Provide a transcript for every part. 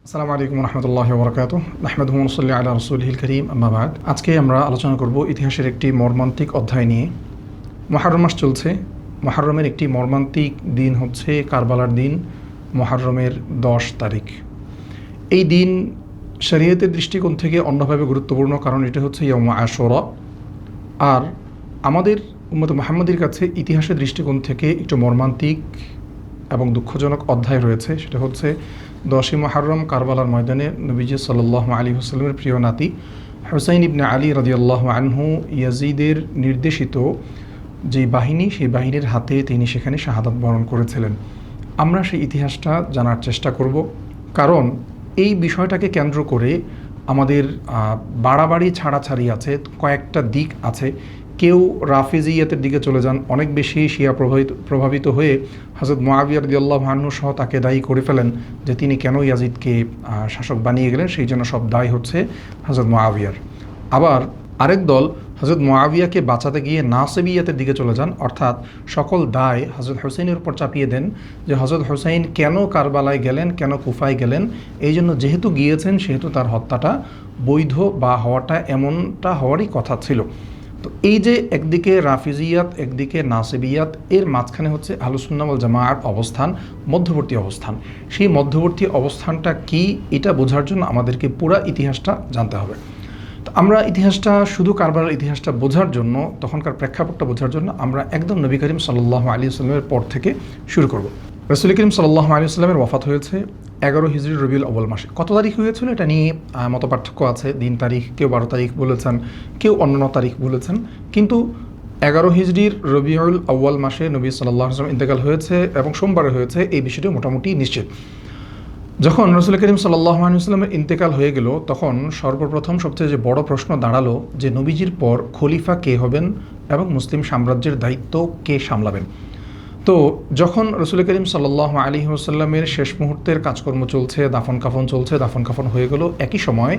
আসসালামু আলাইকুম রহমতুল্লাহি ওয়া বারাকাতুহু নাহমাদুহু ওয়া নুসাল্লি আলা রাসূলিহিল কারীম আম্মা বাদ। আজকে আমরা আলোচনা করব ইতিহাসের একটি মর্মান্তিক অধ্যায় নিয়ে। মুহররম মাস চলছে। মুহররমের একটি মর্মান্তিক দিন হচ্ছে কারবালার দিন, মুহররমের 10 তারিখ। এই দিন শরীয়তের দৃষ্টিকোণ থেকে অন্যভাবে গুরুত্বপূর্ণ, কারণ এটা হচ্ছে ইয়াউম আশুরা। আর আমাদের উম্মত মুহাম্মাদির কাছে ইতিহাসের দৃষ্টিকোণ থেকে একটু মর্মান্তিক এবং দুঃখজনক অধ্যায় রয়েছে। সেটা হচ্ছে 10ই মুহররম কারবালার ময়দানে নবীজি সাল্লাল্লাহু আলাইহি ওয়াসাল্লামের প্রিয় নাতি হুসাইন ইবনে আলী রাদিয়াল্লাহু আনহু ইয়াজিদের নির্দেশিত যে বাহিনী, সেই বাহিনীর হাতে তিনি সেখানে শাহাদাত বরণ করেছিলেন। আমরা সেই ইতিহাসটা জানার চেষ্টা করব, কারণ এই বিষয়টাকে কেন্দ্র করে আমাদের বাড়াবাড়ি ছাড়াছাড়ি আছে, কয়েকটা দিক আছে। কেউ রাফিজিয়াতের দিকে চলে যান, অনেক বেশি শিয়া প্রভাবিত হয়ে হযরত মুআবিয়া রাদিয়াল্লাহু আনহু সহ তাকে দায়ী করে ফেলেন যে তিনি কেন ইয়াজিদকে শাসক বানিয়ে গেলেন, সেই জন্য সব দায় হচ্ছে হযরত মুআবিয়ার। আবার আরেক দল হযরত মুআবিয়াকে বাঁচাতে গিয়ে নাসিবিয়াতের দিকে চলে যান, অর্থাৎ সকল দায় হযরত হুসাইনের উপর চাপিয়ে দেন যে হযরত হুসাইন কেন কারবালায় গেলেন, কেন কুফায় গেলেন, এই জন্য যেহেতু গিয়েছেন সেহেতু তার হত্যাটা বৈধ বা হওয়াটা এমনটা হওয়ারই কথা ছিল। তো এই যে একদিকে রাফিজিয়াত, একদিকে নাসিবিয়াত, এর মাঝখানে হচ্ছে আহলুস সুন্নাহ ওয়াল জামাআর অবস্থান, মধ্যবর্তী অবস্থান। সেই মধ্যবর্তী অবস্থানটা কি, এটা বোঝার জন্য আমাদেরকে পুরা ইতিহাসটা জানতে হবে। তো আমরা ইতিহাসটা, শুধু কারবালার ইতিহাসটা বোঝার জন্য, তখনকার প্রেক্ষাপটটা বোঝার জন্য আমরা একদম নবী করিম সাল্লাল্লাহু আলাইহি ওয়াসাল্লামের পর থেকে শুরু করব। রাসূল করিম সাল্লাল্লাহু আলাইহি ওয়াসাল্লামের ওয়াফাত হয়েছে 11 হিজরি রবিউল আউয়াল মাসে। কত তারিখ হয়েছিল এটা নিয়ে মতপার্থক্য আছে। দিন তারিখ, কেউ 12 তারিখ বলেছেন, কেউ অন্য তারিখ বলেছেন, কিন্তু 11 হিজরির রবিউল আউয়াল মাসে নবী সাল্লাল্লাহু আলাইহি ওয়াসাল্লাম ইন্তেকাল হয়েছে এবং সোমবারে হয়েছে, এই বিষয়টি মোটামুটি নিশ্চিত। যখন রাসূল করিম সাল্লাল্লাহু আলাইহি ওয়াসাল্লামের ইন্তেকাল হয়ে গেল, তখন সর্বপ্রথম সবচেয়ে যে বড় প্রশ্ন দাঁড়ালো যে নবীজির পর খলিফা কে হবেন এবং মুসলিম সাম্রাজ্যের দায়িত্ব কে সামলাবেন। তো যখন রাসূল করিম সাল্লাল্লাহু আলাইহি ওয়াসাল্লামের শেষ মুহূর্তের কাজকর্ম চলছে, দাফন কাফন চলছে, দাফন কাফন হয়ে গেল, একই সময়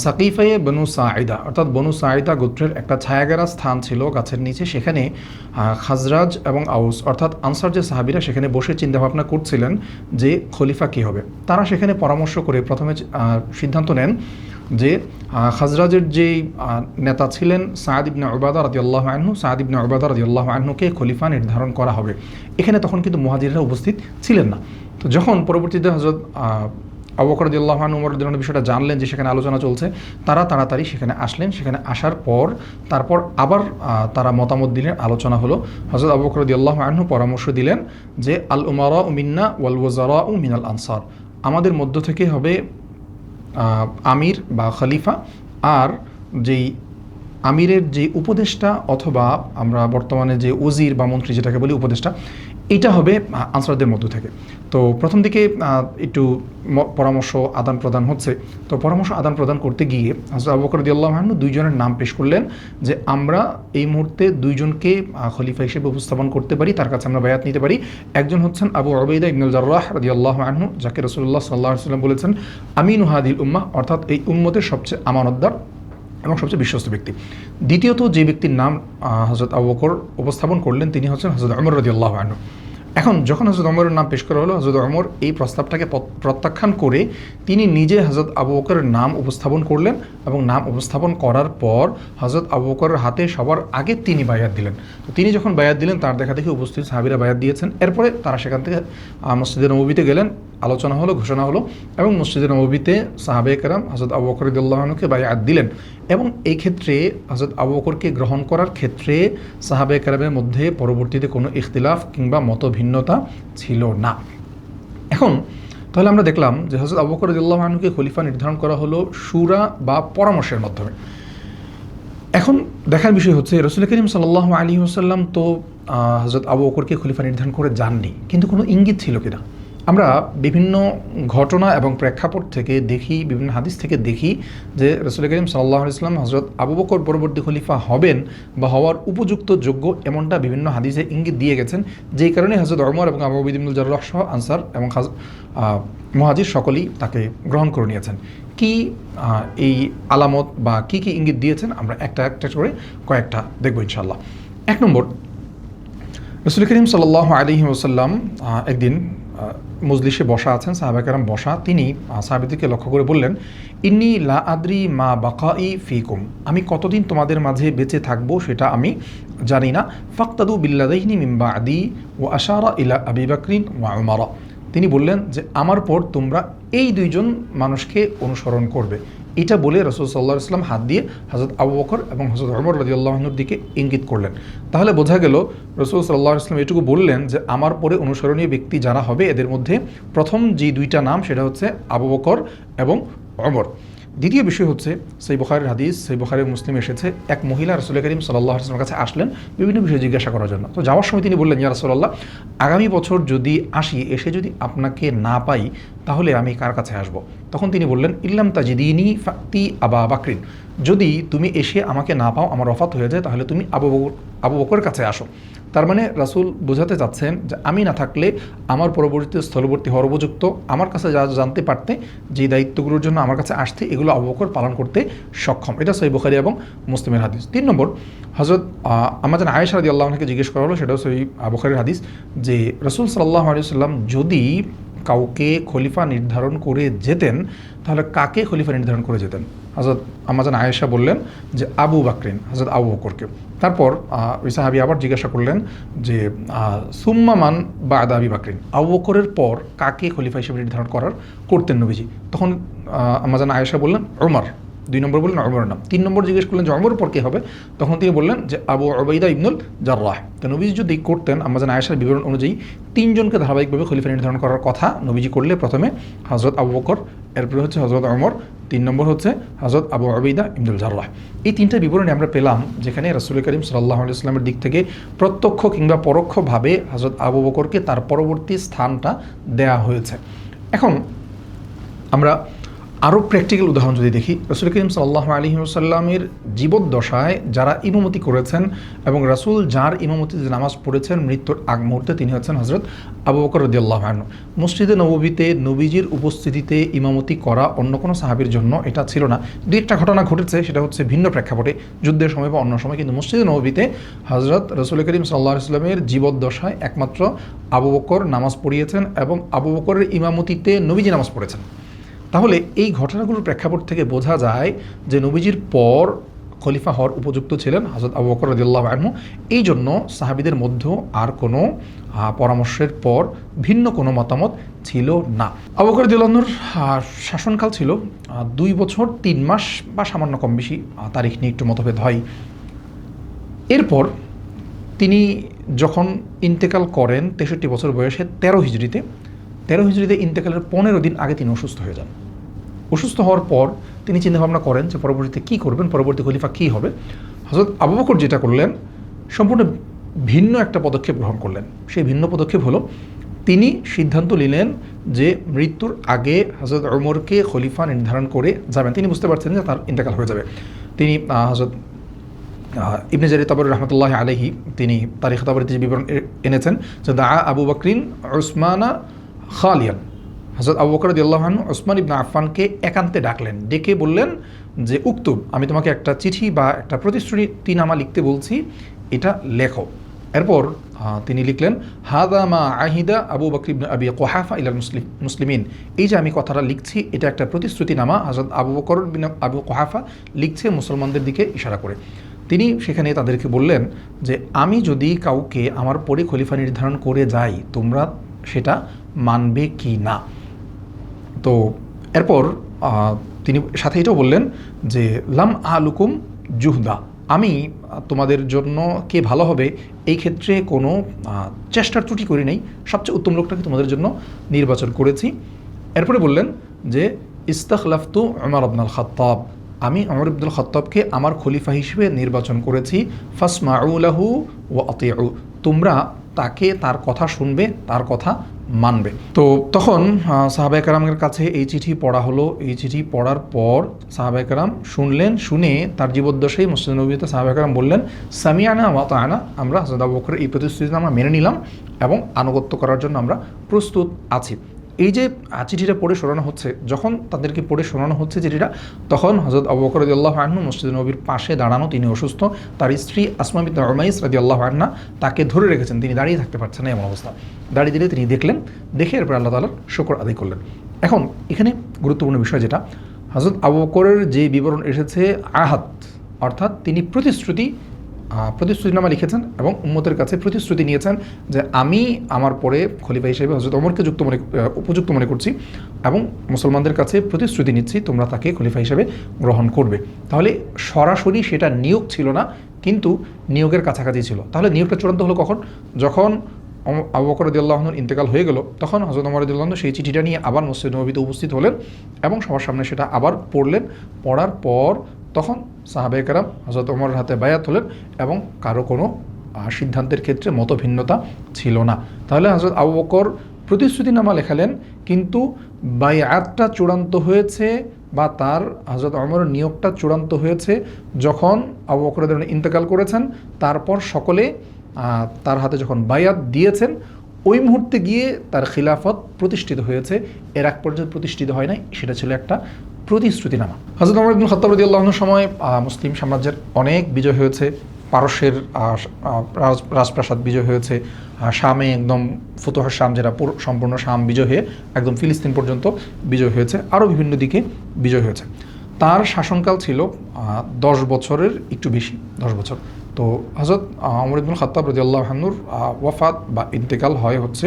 সাকিফায়ে বনু সাঈদা, অর্থাৎ বনু সাঈদা গোত্রের একটা ছায়াগেরা স্থান ছিল গাছের নিচে, সেখানে খাজরাজ এবং আউস অর্থাৎ আনসার যে সাহাবীরা সেখানে বসে চিন্তাভাবনা করছিলেন যে খলিফা কে হবে। তারা সেখানে পরামর্শ করে প্রথমে সিদ্ধান্ত নেন যে খাজরাজের যেই নেতা ছিলেন সাদ ইবনে উবাদা রাদিয়াল্লাহু আনহু, সাদ ইবনে উবাদা রাদিয়াল্লাহু আনহুকে খলিফা নির্ধারণ করা হবে। এখানে তখন কিন্তু মুহাজিররা উপস্থিত ছিলেন না। তো যখন পরবর্তীতে হযরত আবু বকর রাদিয়াল্লাহু আনহু ওমর রাদিয়াল্লাহু আনহু বিষয়টা জানলেন যে সেখানে আলোচনা চলছে, তারা তাড়াতাড়ি সেখানে আসলেন। সেখানে আসার পর তারপর আবার তারা মতামত দিলেন, আলোচনা হলো। হযরত আবু বকর রাদিয়াল্লাহু আনহু পরামর্শ দিলেন যে আল উমারাউ মিন্না ওয়াল ওয়াজারাউ মিনাল আনসার, আমাদের মধ্য থেকে হবে আমির বা খলিফা, আর যেই আমিরের যে উপদেষ্টা অথবা আমরা বর্তমানে যে ওজির বা মন্ত্রী যেটাকে বলি উপদেষ্টা, এটা হবে আনসারদের মধ্য থেকে। তো প্রথম দিকে একটু পরামর্শ আদান প্রদান হচ্ছে। তো পরামর্শ আদান প্রদান করতে গিয়ে হযরত আবু বকর রাদিয়াল্লাহু আনহু দুইজনের নাম পেশ করলেন যে আমরা এই মুহূর্তে দুইজনকে খলিফা হিসেবে উপস্থাপন করতে পারি, তার কাছে আমরা বায়াত নিতে পারি। একজন হচ্ছেন আবু উবাইদা ইবনুল জাররাহ রাদিয়াল্লাহু আনহু, যাকে রাসূলুল্লাহ সাল্লাল্লাহু আলাইহি ওয়াসাল্লাম বলেছেন আমিনু হাদিল উম্মাহ, অর্থাৎ এই উম্মতের সবচেয়ে আমানতদার এবং সবচেয়ে বিশ্বস্ত ব্যক্তি। দ্বিতীয়ত যে ব্যক্তির নাম হযরত আবু বকর উপস্থাপন করলেন তিনি হচ্ছেন হযরত ওমর রাদিয়াল্লাহু আনহু। এখন যখন হযরত ওমরের নাম পেশ করা হলো, হযরত ওমর এই প্রস্তাবটাকে প্রত্যাখ্যান করে তিনি নিজে হযরত আবু বকরের নাম উপস্থাপন করলেন, এবং নাম উপস্থাপন করার পর হযরত আবু বকরের হাতে সবার আগে তিনি বায়াত দিলেন। তো তিনি যখন বায়াত দিলেন, তার দেখা দেখি উপস্থিত সাহাবীরা বায়াত দিয়েছেন। এরপরে তারা সেখান থেকে মসজিদে নববীতে গেলেন, আলোচনা হলো, ঘোষণা হলো, এবং মসজিদে নববীতে সাহাবায়ে কেরাম হযরত আবু বকর রাদিয়াল্লাহু আনহুকে বায়াত দিলেন। এবং এই ক্ষেত্রে হযরত আবু বকরকে গ্রহণ করার ক্ষেত্রে সাহাবায়ে কেরামের মধ্যে পরবর্তীতে কোনো ইখতিলাফ কিংবা মতভিন্নতা ছিল না। এখন তাহলে আমরা দেখলাম যে হযরত আবু বকর রাদিয়াল্লাহু আনহুকে খলিফা নির্ধারণ করা হলো শুরা বা পরামর্শের মাধ্যমে। এখন দেখার বিষয় হচ্ছে রাসূল করিম সাল্লাল্লাহু আলাইহি ওয়াসাল্লাম তো হযরত আবু বকরকে খলিফা নির্ধারণ করে যাননি, কিন্তু কোনো ইঙ্গিত ছিল কিনা। আমরা বিভিন্ন ঘটনা এবং প্রেক্ষাপট থেকে দেখি, বিভিন্ন হাদিস থেকে দেখি যে রাসূল করিম সাল্লাল্লাহু আলাইহি ওয়াসাল্লাম হযরত আবু বকর পরবর্তী খলিফা হবেন বা হওয়ার উপযুক্ত যোগ্য, এমনটা বিভিন্ন হাদিসে ইঙ্গিত দিয়ে গেছেন। যেই কারণে হযরত ওমর এবং আবু উবাইদা ইবনুল জাররাহ সহ আনসার এবং মুহাজির সকলেই তাকে গ্রহণ করে নিয়েছেন। কি এই আলামত বা কি কি ইঙ্গিত দিয়েছেন আমরা একটা একটা করে কয়েকটা দেখব ইনশাআল্লাহ। 1 নম্বর, রাসূল করিম সাল্লাল্লাহু আলাইহি ওয়াসাল্লাম একদিন মজলিসে বসা আছেন, সাহাবায়ে কেরাম বসা, তিনি সাহাবীদেরকে লক্ষ্য করে বললেন, ইন্নী লা আদ্রি মা বাকাই ফিকুম, আমি কতদিন তোমাদের মাঝে বেঁচে থাকবো সেটা আমি জানি না। ফাক্তাদু বিল্লাযাইনি মিন বা'দি ওয়া আশারা ইলা আবি বকরিন ওয়া উমর, তিনি বললেন যে আমার পর তোমরা এই দুইজন মানুষকে অনুসরণ করবে। এটা বলে রাসূল সাল্লাল্লাহু আলাইহি ওয়াসাল্লাম হাত দিয়ে হযরত আবু বকর এবং হযরত ওমর রাদিয়াল্লাহু আনহুর দিকে ইঙ্গিত করলেন। তাহলে বোঝা গেল রাসূল সাল্লাল্লাহু আলাইহি ওয়াসাল্লাম এটুকু বললেন যে আমার পরে অনুসরণীয় ব্যক্তি যারা হবে এদের মধ্যে প্রথম যে দুইটা নাম সেটা হচ্ছে আবু বকর এবং ওমর। দ্বিতীয় বিষয় হচ্ছে, সহিহ বুখারীর হাদিস, সহিহ বুখারী মুসলিম এসেছে, এক মহিলা রাসূল করিম সাল্লাল্লাহু আলাইহি ওয়াসাল্লামের কাছে আসলেন বিভিন্ন বিষয় জিজ্ঞাসা করার জন্য। তো যাওয়ার সময় তিনি বললেন, ইয়া রাসূলুল্লাহ, আগামী বছর যদি আসি, এসে যদি আপনাকে না পাই তাহলে আমি কার কাছে আসব? তখন তিনি বললেন, ইল্লাম তাজিদিনি ফাতি আবা বাকরিন, যদি তুমি এসে আমাকে না পাও, আমার ওফাত হয়ে যায়, তাহলে তুমি আবু বকরের কাছে আসো। তার মানে রাসূল বোঝাতে চাচ্ছেন যে আমি না থাকলে আমার পরবর্তীতে স্থলবর্তী হওয়ার উপযুক্ত, আমার কাছে যা জানতে পারতে, যে দায়িত্বগুলোর জন্য আমার কাছে আসতে, এগুলো আবু বকর পালন করতে সক্ষম। এটা সহিহ বুখারী এবং মুসলিমের হাদিস। 3 নম্বর, হযরত আম্মাজান আয়েশা রাদিয়াল্লাহু আনহাকে জিজ্ঞেস করা হলো, সেটাও সহিহ বুখারীর হাদিস, যে রাসূল সাল্লাল্লাহু আলাইহি ওয়াসাল্লাম যদি কাউকে খলিফা নির্ধারণ করে যেতেন তাহলে কাকে খলিফা নির্ধারণ করে যেতেন? হযরত আম্মাজান আয়েশা বললেন যে আবু বকরিন, হযরত আবু বকরকে। তারপর ওই সাহাবী আবার জিজ্ঞাসা করলেন যে সুম্মা মান বা'দা আবি বকরিন, আবু বকরের পর কাকে খলিফা হিসেবে নির্ধারণ করতেন নবীজি? তখন আম্মাজান আয়েশা বললেন ওমর। 2 নম্বর বললেন ওমরের নাম। 3 নম্বর জিজ্ঞেস করলেন যে ওমরের পর কে হবে? তখন তিনি বললেন যে আবু উবাইদা ইবনুল জাররাহ। তো নবীজি যদি করতেন, আম্মাজান আয়েশার বিবরণ অনুযায়ী 3 জনকে ধারাবাহিকভাবে খলিফা নির্ধারণ করার কথা নবীজি করলে, প্রথমে হযরত আবু বকর, এরপরে হচ্ছে হযরত ওমর, 3 নম্বর হচ্ছে হযরত আবু উবাইদা ইবনুল জাররাহ। এই 3টা বিবরণী আমরা পেলাম, যেখানে রাসূল করিম সাল্লাল্লাহু আলাইহি ওয়াসাল্লামের দিক থেকে প্রত্যক্ষ কিংবা পরোক্ষভাবে হযরত আবু বকরকে তার পরবর্তী স্থানটা দেয়া হয়েছে। এখন আমরা আরও প্র্যাকটিক্যাল উদাহরণ যদি দেখি, রাসূল করিম সাল্লাল্লাহু আলাইহি ওয়াসাল্লামের জীবদ্দশায় যারা ইমামতি করেছেন এবং রাসূল যার ইমামতিতে নামাজ পড়েছেন মৃত্যুর আগ মুহূর্তে, তিনি হচ্ছেন হযরত আবু বকর রাদিয়াল্লাহু আনহু। মসজিদে নববীতে নবীজির উপস্থিতিতে ইমামতি করা অন্য কোনো সাহাবীর জন্য এটা ছিল না। 2-1টা ঘটনা ঘটেছে, সেটা হচ্ছে ভিন্ন প্রেক্ষাপটে, যুদ্ধের সময় বা অন্য সময়, কিন্তু মসজিদে নববীতে হযরত রাসূল করিম সাল্লাল্লাহু আলাইহি ওয়াসাল্লামের জীবদ্দশায় একমাত্র আবু বকর নামাজ পড়িয়েছেন এবং আবু বকরের ইমামতিতে নবীজি নামাজ পড়েছেন। তাহলে এই ঘটনাগুলোর প্রেক্ষাপট থেকে বোঝা যায় যে নবীজির পর খলিফা হওয়ার উপযুক্ত ছিলেন হযরত আবু বকর রাদিয়াল্লাহু আনহু। এই জন্য সাহাবীদের মধ্যেও আর কোনো পরামর্শের পর ভিন্ন কোনো মতামত ছিল না। আবু বকর রাদিয়াল্লাহু আনহুর শাসনকাল ছিল 2 বছর 3 মাস বা সামান্য কম বেশি, তারিখ নিয়ে একটু মতভেদ হয়। এরপর তিনি যখন ইন্তেকাল করেন 63 বছর বয়সে 13 হিজরিতে ইন্তেকালের 15 দিন আগে তিনি অসুস্থ হয়ে যান। অসুস্থ হওয়ার পর তিনি চিন্তাভাবনা করেন যে পরবর্তীতে কী করবেন, পরবর্তী খলিফা কী হবে। হযরত আবু বকর যেটা করলেন, সম্পূর্ণ ভিন্ন একটা পদক্ষেপ গ্রহণ করলেন। সেই ভিন্ন পদক্ষেপ হলো, তিনি সিদ্ধান্ত নিলেন যে মৃত্যুর আগে হযরত ওমরকে খলিফা নির্ধারণ করে যাবেন। তিনি বুঝতে পারছেন যে তার ইন্তেকাল হয়ে যাবে। তিনি হযরত ইবনে জারির তাবরি রাহমাতুল্লাহি আলাইহি, তিনি তারিখ তাবরিতে যে বিবরণ এনেছেন যে দা আবু বকরিন উসমানা খালিয়ান, হযরত আবু বকর রাদিয়াল্লাহু আনহু উসমান ইবনে আফফানকে একান্তে ডাকলেন, ডেকে বললেন যে উক্তুব, আমি তোমাকে একটা চিঠি বা একটা প্রতিশ্রুতিনামা লিখতে বলছি, এটা লেখো। এরপর তিনি লিখলেন, হাদা মা আহিদা আবু বকর ইবনে আবি কুহাফা ইলাল মুসলিমিন, এই যে আমি কথাটা লিখছি এটা একটা প্রতিশ্রুতিনামা হযরত আবু বকর বিন আবু কুহাফা লিখছে মুসলমানদের দিকে ইশারা করে। তিনি সেখানে তাদেরকে বললেন যে আমি যদি কাউকে আমার পরে খলিফা নির্ধারণ করে যাই, তোমরা সেটা মানবে কি না। তো এরপর তিনি সাথে এটাও বললেন যে লাম আলুকুম জুহদা, আমি তোমাদের জন্য কে ভালো হবে এই ক্ষেত্রে কোনো চেষ্টার ত্রুটি করি নাই, সবচেয়ে উত্তম লোকটাকে তোমাদের জন্য নির্বাচন করেছি। এরপরে বললেন যে ইস্তাখলাফতু উমর ইবনুল খাত্তাব, আমি উমর ইবনুল খাত্তাবকে আমার খলিফা হিসেবে নির্বাচন করেছি। ফাসমাউ লাহু ওয়া আতিউ, তোমরা তাকে, তার কথা শুনবে, তার কথা মানবে। তো তখন সাহাবায়ে কেরামের কাছে এই চিঠি পড়া হলো। এই চিঠি পড়ার পর সাহাবায়ে কেরাম শুনলেন, শুনে তার জীবদ্দশায় মসজিদ নববীতে সাহাবায়ে কেরাম বললেন সামিআনা ওয়া আতা'না, আমরা হযরত আবু বকরের এই প্রতিশ্রুতিনামা মেনে নিলাম এবং আনুগত্য করার জন্য আমরা প্রস্তুত আছি। এই যে চিঠিটা পড়ে শোনানো হচ্ছে, যখন তাদেরকে পড়ে শোনানো হচ্ছে চিঠিটা, তখন হযরত আবু বকর রাদিয়াল্লাহু আনহু মসজিদ নববীর পাশে দাঁড়ানো, তিনি অসুস্থ, তার স্ত্রী আসমা বিনত উমাইস রাদিয়াল্লাহু আনহা তাকে ধরে রেখেছেন, তিনি দাঁড়িয়ে থাকতে পারছেন না এমন অবস্থা। দাঁড়িয়ে দিলে তিনি দেখলেন, দেখে এরপর আল্লাহ তাআলার শুকর আদায় করলেন। এখন এখানে গুরুত্বপূর্ণ বিষয় যেটা, হযরত আবু বকরের যে বিবরণ এসেছে আহাদ, অর্থাৎ তিনি প্রতিশ্রুতিনামা লিখেছেন এবং উম্মতের কাছে প্রতিশ্রুতি নিয়েছেন যে আমি আমার পরে খলিফা হিসেবে হযরত ওমরকে উপযুক্ত মনে করছি এবং মুসলমানদের কাছে প্রতিশ্রুতি নিচ্ছি তোমরা তাকে খলিফা হিসেবে গ্রহণ করবে। তাহলে সরাসরি সেটা নিয়োগ ছিল না, কিন্তু নিয়োগের কাছাকাছি ছিল। তাহলে নিয়োগটা চূড়ান্ত হলো কখন? যখন আবু বকর রাদিয়াল্লাহু আনহুর ইন্তেকাল হয়ে গেল, তখন হযরত ওমর রাদিয়াল্লাহু আনহু সেই চিঠিটা নিয়ে আবার মসজিদ নববীতে উপস্থিত হলেন এবং সবার সামনে সেটা আবার পড়লেন। পড়ার পর তখন সাহাবায়ে কেরাম হযরত ওমরের হাতে বায়াত হলেন এবং কারো কোনো সিদ্ধান্তের ক্ষেত্রে মতভিন্নতা ছিল না। তাহলে হযরত আবু বকর প্রতিশ্রুতিনামা লেখালেন, কিন্তু বায়াতটা চূড়ান্ত হয়েছে বা তার হযরত ওমরের নিয়োগটা চূড়ান্ত হয়েছে যখন আবু বকর রাদিয়াল্লাহু আনহু ইন্তেকাল করেছেন। তারপর সকলে তার হাতে যখন বায়াত দিয়েছেন, ওই মুহূর্তে গিয়ে তার খিলাফত প্রতিষ্ঠিত হয়েছে। এর এক পর্যন্ত প্রতিষ্ঠিত হয় নাই, সেটা ছিল একটা প্রতিশ্রুতিনামা। হযরত ওমর ইবনে খাত্তাব রাদিয়াল্লাহু আনহুর সময় মুসলিম সাম্রাজ্যের অনেক বিজয় হয়েছে। পারস্যের রাজপ্রাসাদ বিজয় হয়েছে, শামে একদম ফুতুহ শাম, যেটা সম্পূর্ণ শাম বিজয় হয়ে একদম ফিলিস্তিন পর্যন্ত বিজয় হয়েছে, আরও বিভিন্ন দিকে বিজয় হয়েছে। তার শাসনকাল ছিল 10 বছরের একটু বেশি, 10 বছর। তো হযরত ওমর ইবনে খাত্তাব রাদিয়াল্লাহু আনহুর ওয়াফাত বা ইন্তেকাল হয় হচ্ছে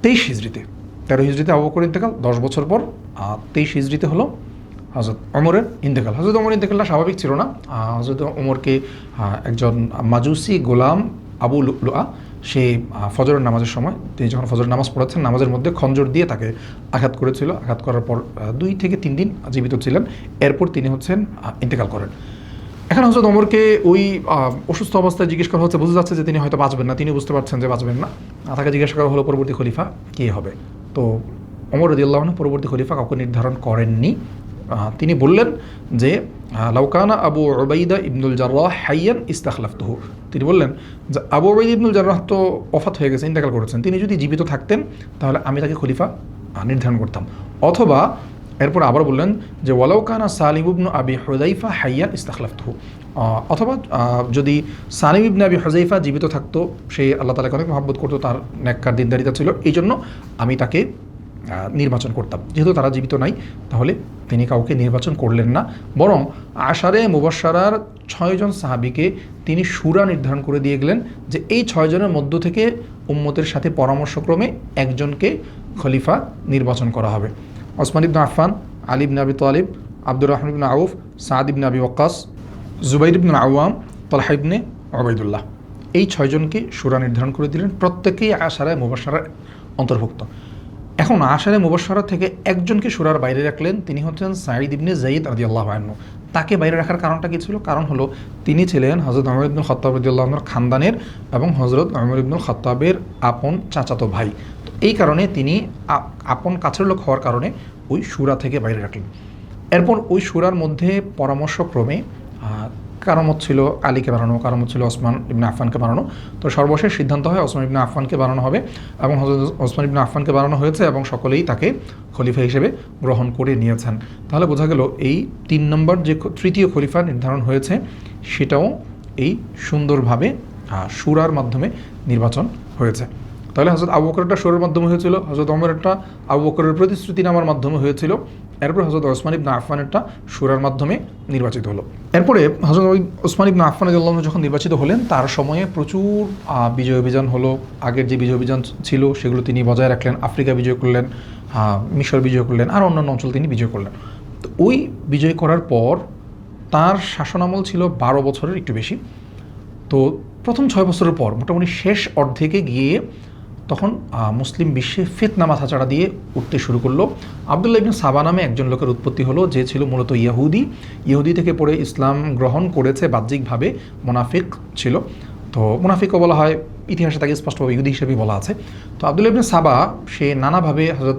23 হিজরিতে। 13 হিজরিতে আবু বকর ইন্তেকাল, 10 বছর পর 23 হিজরিতে হলো হযরত ওমরের ইন্তেকাল। হযরত ওমরের ইন্তেকালটা স্বাভাবিক ছিল না। হযরত ওমরকে একজন মাজুসি গোলাম আবু লুলুআ, সে ফজরের নামাজের সময়, তিনি যখন ফজরের নামাজ পড়াচ্ছেন, নামাজের মধ্যে খঞ্জর দিয়ে তাকে আঘাত করেছিল। আঘাত করার পর 2 থেকে 3 দিন জীবিত ছিলেন। এরপর তিনি ইন্তেকাল করেন। এখন হযরত ওমরকে ওই অসুস্থ অবস্থায় জিজ্ঞেস করা হচ্ছে, বোঝা যাচ্ছে যে তিনি হয়তো বাঁচবেন না, তিনি বুঝতে পারছেন যে বাঁচবেন না। তাকে জিজ্ঞাসা করা হলো পরবর্তী খলিফা কে হবে। তো ওমর রাদিয়াল্লাহু আনহু পরবর্তী খলিফা কাউকে নির্ধারণ করেননি। তিনি বললেন যে লাউকানা আবু উবাইদা ইবনুল জাররাহ হাইয়ান ইস্তাখলাফতুহু। তিনি বললেন যে আবু উবাইদা ইবনুল জাররাহ তো ওফাত হয়ে গেছে, ইন্তেকাল করেছেন, তিনি যদি জীবিত থাকতেন তাহলে আমি তাকে খলিফা নির্ধারণ করতাম। অথবা এরপর আবার বললেন যে ওয়ালাউকানা সালিম ইবনু আবি হুযাইফা হাইয়ান ইস্তাখলাফতুহু, অথবা যদি সালিম ইবনে আবি হুযাইফা জীবিত থাকতো, সে আল্লাহ তাআলাকে অনেক মহব্বত করতো, তার নেককার দিনদারিতা ছিল, এই জন্য আমি তাকে নির্বাচন করতাম। যেহেতু তারা জীবিত নাই, তাহলে তিনি কাউকে নির্বাচন করলেন না, বরং আশারে মুবাশশারার 6 জন সাহাবীকে তিনি শুরা নির্ধারণ করে দিয়ে গেলেন যে এই 6 জনের মধ্য থেকে উম্মতের সাথে পরামর্শক্রমে একজনকে খলিফা নির্বাচন করা হবে। ওসমান ইবনে আফফান, আলী ইবনে আবি তালিব, আব্দুর রহমান ইবনে আউফ, সাদ ইবনে আবি ওয়াক্কাস, জুবাইর ইবনে আওয়াম, তালহা ইবনে উবাইদুল্লাহ, এই 6 জনকে শুরা নির্ধারণ করে দিলেন। প্রত্যেকেই আশারে মুবাশশারার অন্তর্ভুক্ত। এখন আশারে মুবাশশারা থেকে একজনকে শুরার বাইরে রাখলেন, তিনি হচ্ছেন সাঈদ ইবনে যায়েদ রাদিয়াল্লাহু আনহু। তাকে বাইরে রাখার কারণটা কী ছিল? কারণ হলো তিনি ছিলেন হযরত ওমর ইবনুল খাত্তাব রাদিয়াল্লাহু আনহুর খানদানের এবং হযরত ওমর ইবনুল খাত্তাবের আপন চাচাতো ভাই। তো এই কারণে তিনি আপন কাছের লোক হওয়ার কারণে ওই শুরা থেকে বাইরে রাখলেন। এরপর ওই শুরার মধ্যে পরামর্শক্রমে কারো মত ছিল আলীকে বানানো, কারো মত ছিল ওসমান ইবনে আফফানকে বানানো। তো সর্বশেষ সিদ্ধান্ত হয় ওসমান ইবনে আফফানকে বানানো হবে এবং হযরত ওসমান ইবনে আফফানকে বানানো হয়েছে এবং সকলেই তাকে খলিফা হিসেবে গ্রহণ করে নিয়েছেন। তাহলে বোঝা গেল এই 3 নম্বর যে তৃতীয় খলিফা নির্ধারণ হয়েছে, সেটাও এই সুন্দরভাবে শুরার মাধ্যমে নির্বাচন হয়েছে। তাহলে হযরত আবু বকরেরটা শুরার মাধ্যমে হয়েছিল, হযরত ওমরেরটা আবু বকরের প্রতিশ্রুতিনামার মাধ্যমে হয়েছিল, এরপর হযরত ওসমান ইবনে আফফানেরটা শুরার মাধ্যমে নির্বাচিত হলো। এরপরে হযরত ওসমান ইবনে আফফান রাদিয়াল্লাহু আনহু যখন নির্বাচিত হলেন, তার সময়ে প্রচুর বিজয় অভিযান হলো। আগের যে বিজয় অভিযান ছিল সেগুলো তিনি বজায় রাখলেন। আফ্রিকা বিজয় করলেন, মিশর বিজয় করলেন, আর অন্যান্য অঞ্চল তিনি বিজয় করলেন। তো ওই বিজয় করার পর তার শাসনামল ছিল 12 বছরের একটু বেশি। তো প্রথম 6 বছরের পর মোটামুটি শেষ অর্ধেকে গিয়ে তখন মুসলিম বিশ্বে ফিতনা মাথাচাড়া দিয়ে উঠতে শুরু করলো। আবদুল্লাহ ইবনে সাবা নামে একজন লোকের উৎপত্তি হলো, যে ছিল মূলত ইহুদি থেকে পড়ে ইসলাম গ্রহণ করেছে, বাহ্যিকভাবে মুনাফিক ছিল। তো মুনাফিকও বলা হয়, ইতিহাসে তাকে স্পষ্টভাবে ইহুদি হিসেবেই বলা আছে। তো আবদুল্লাহ ইবনে সাবা সে নানাভাবে হযরত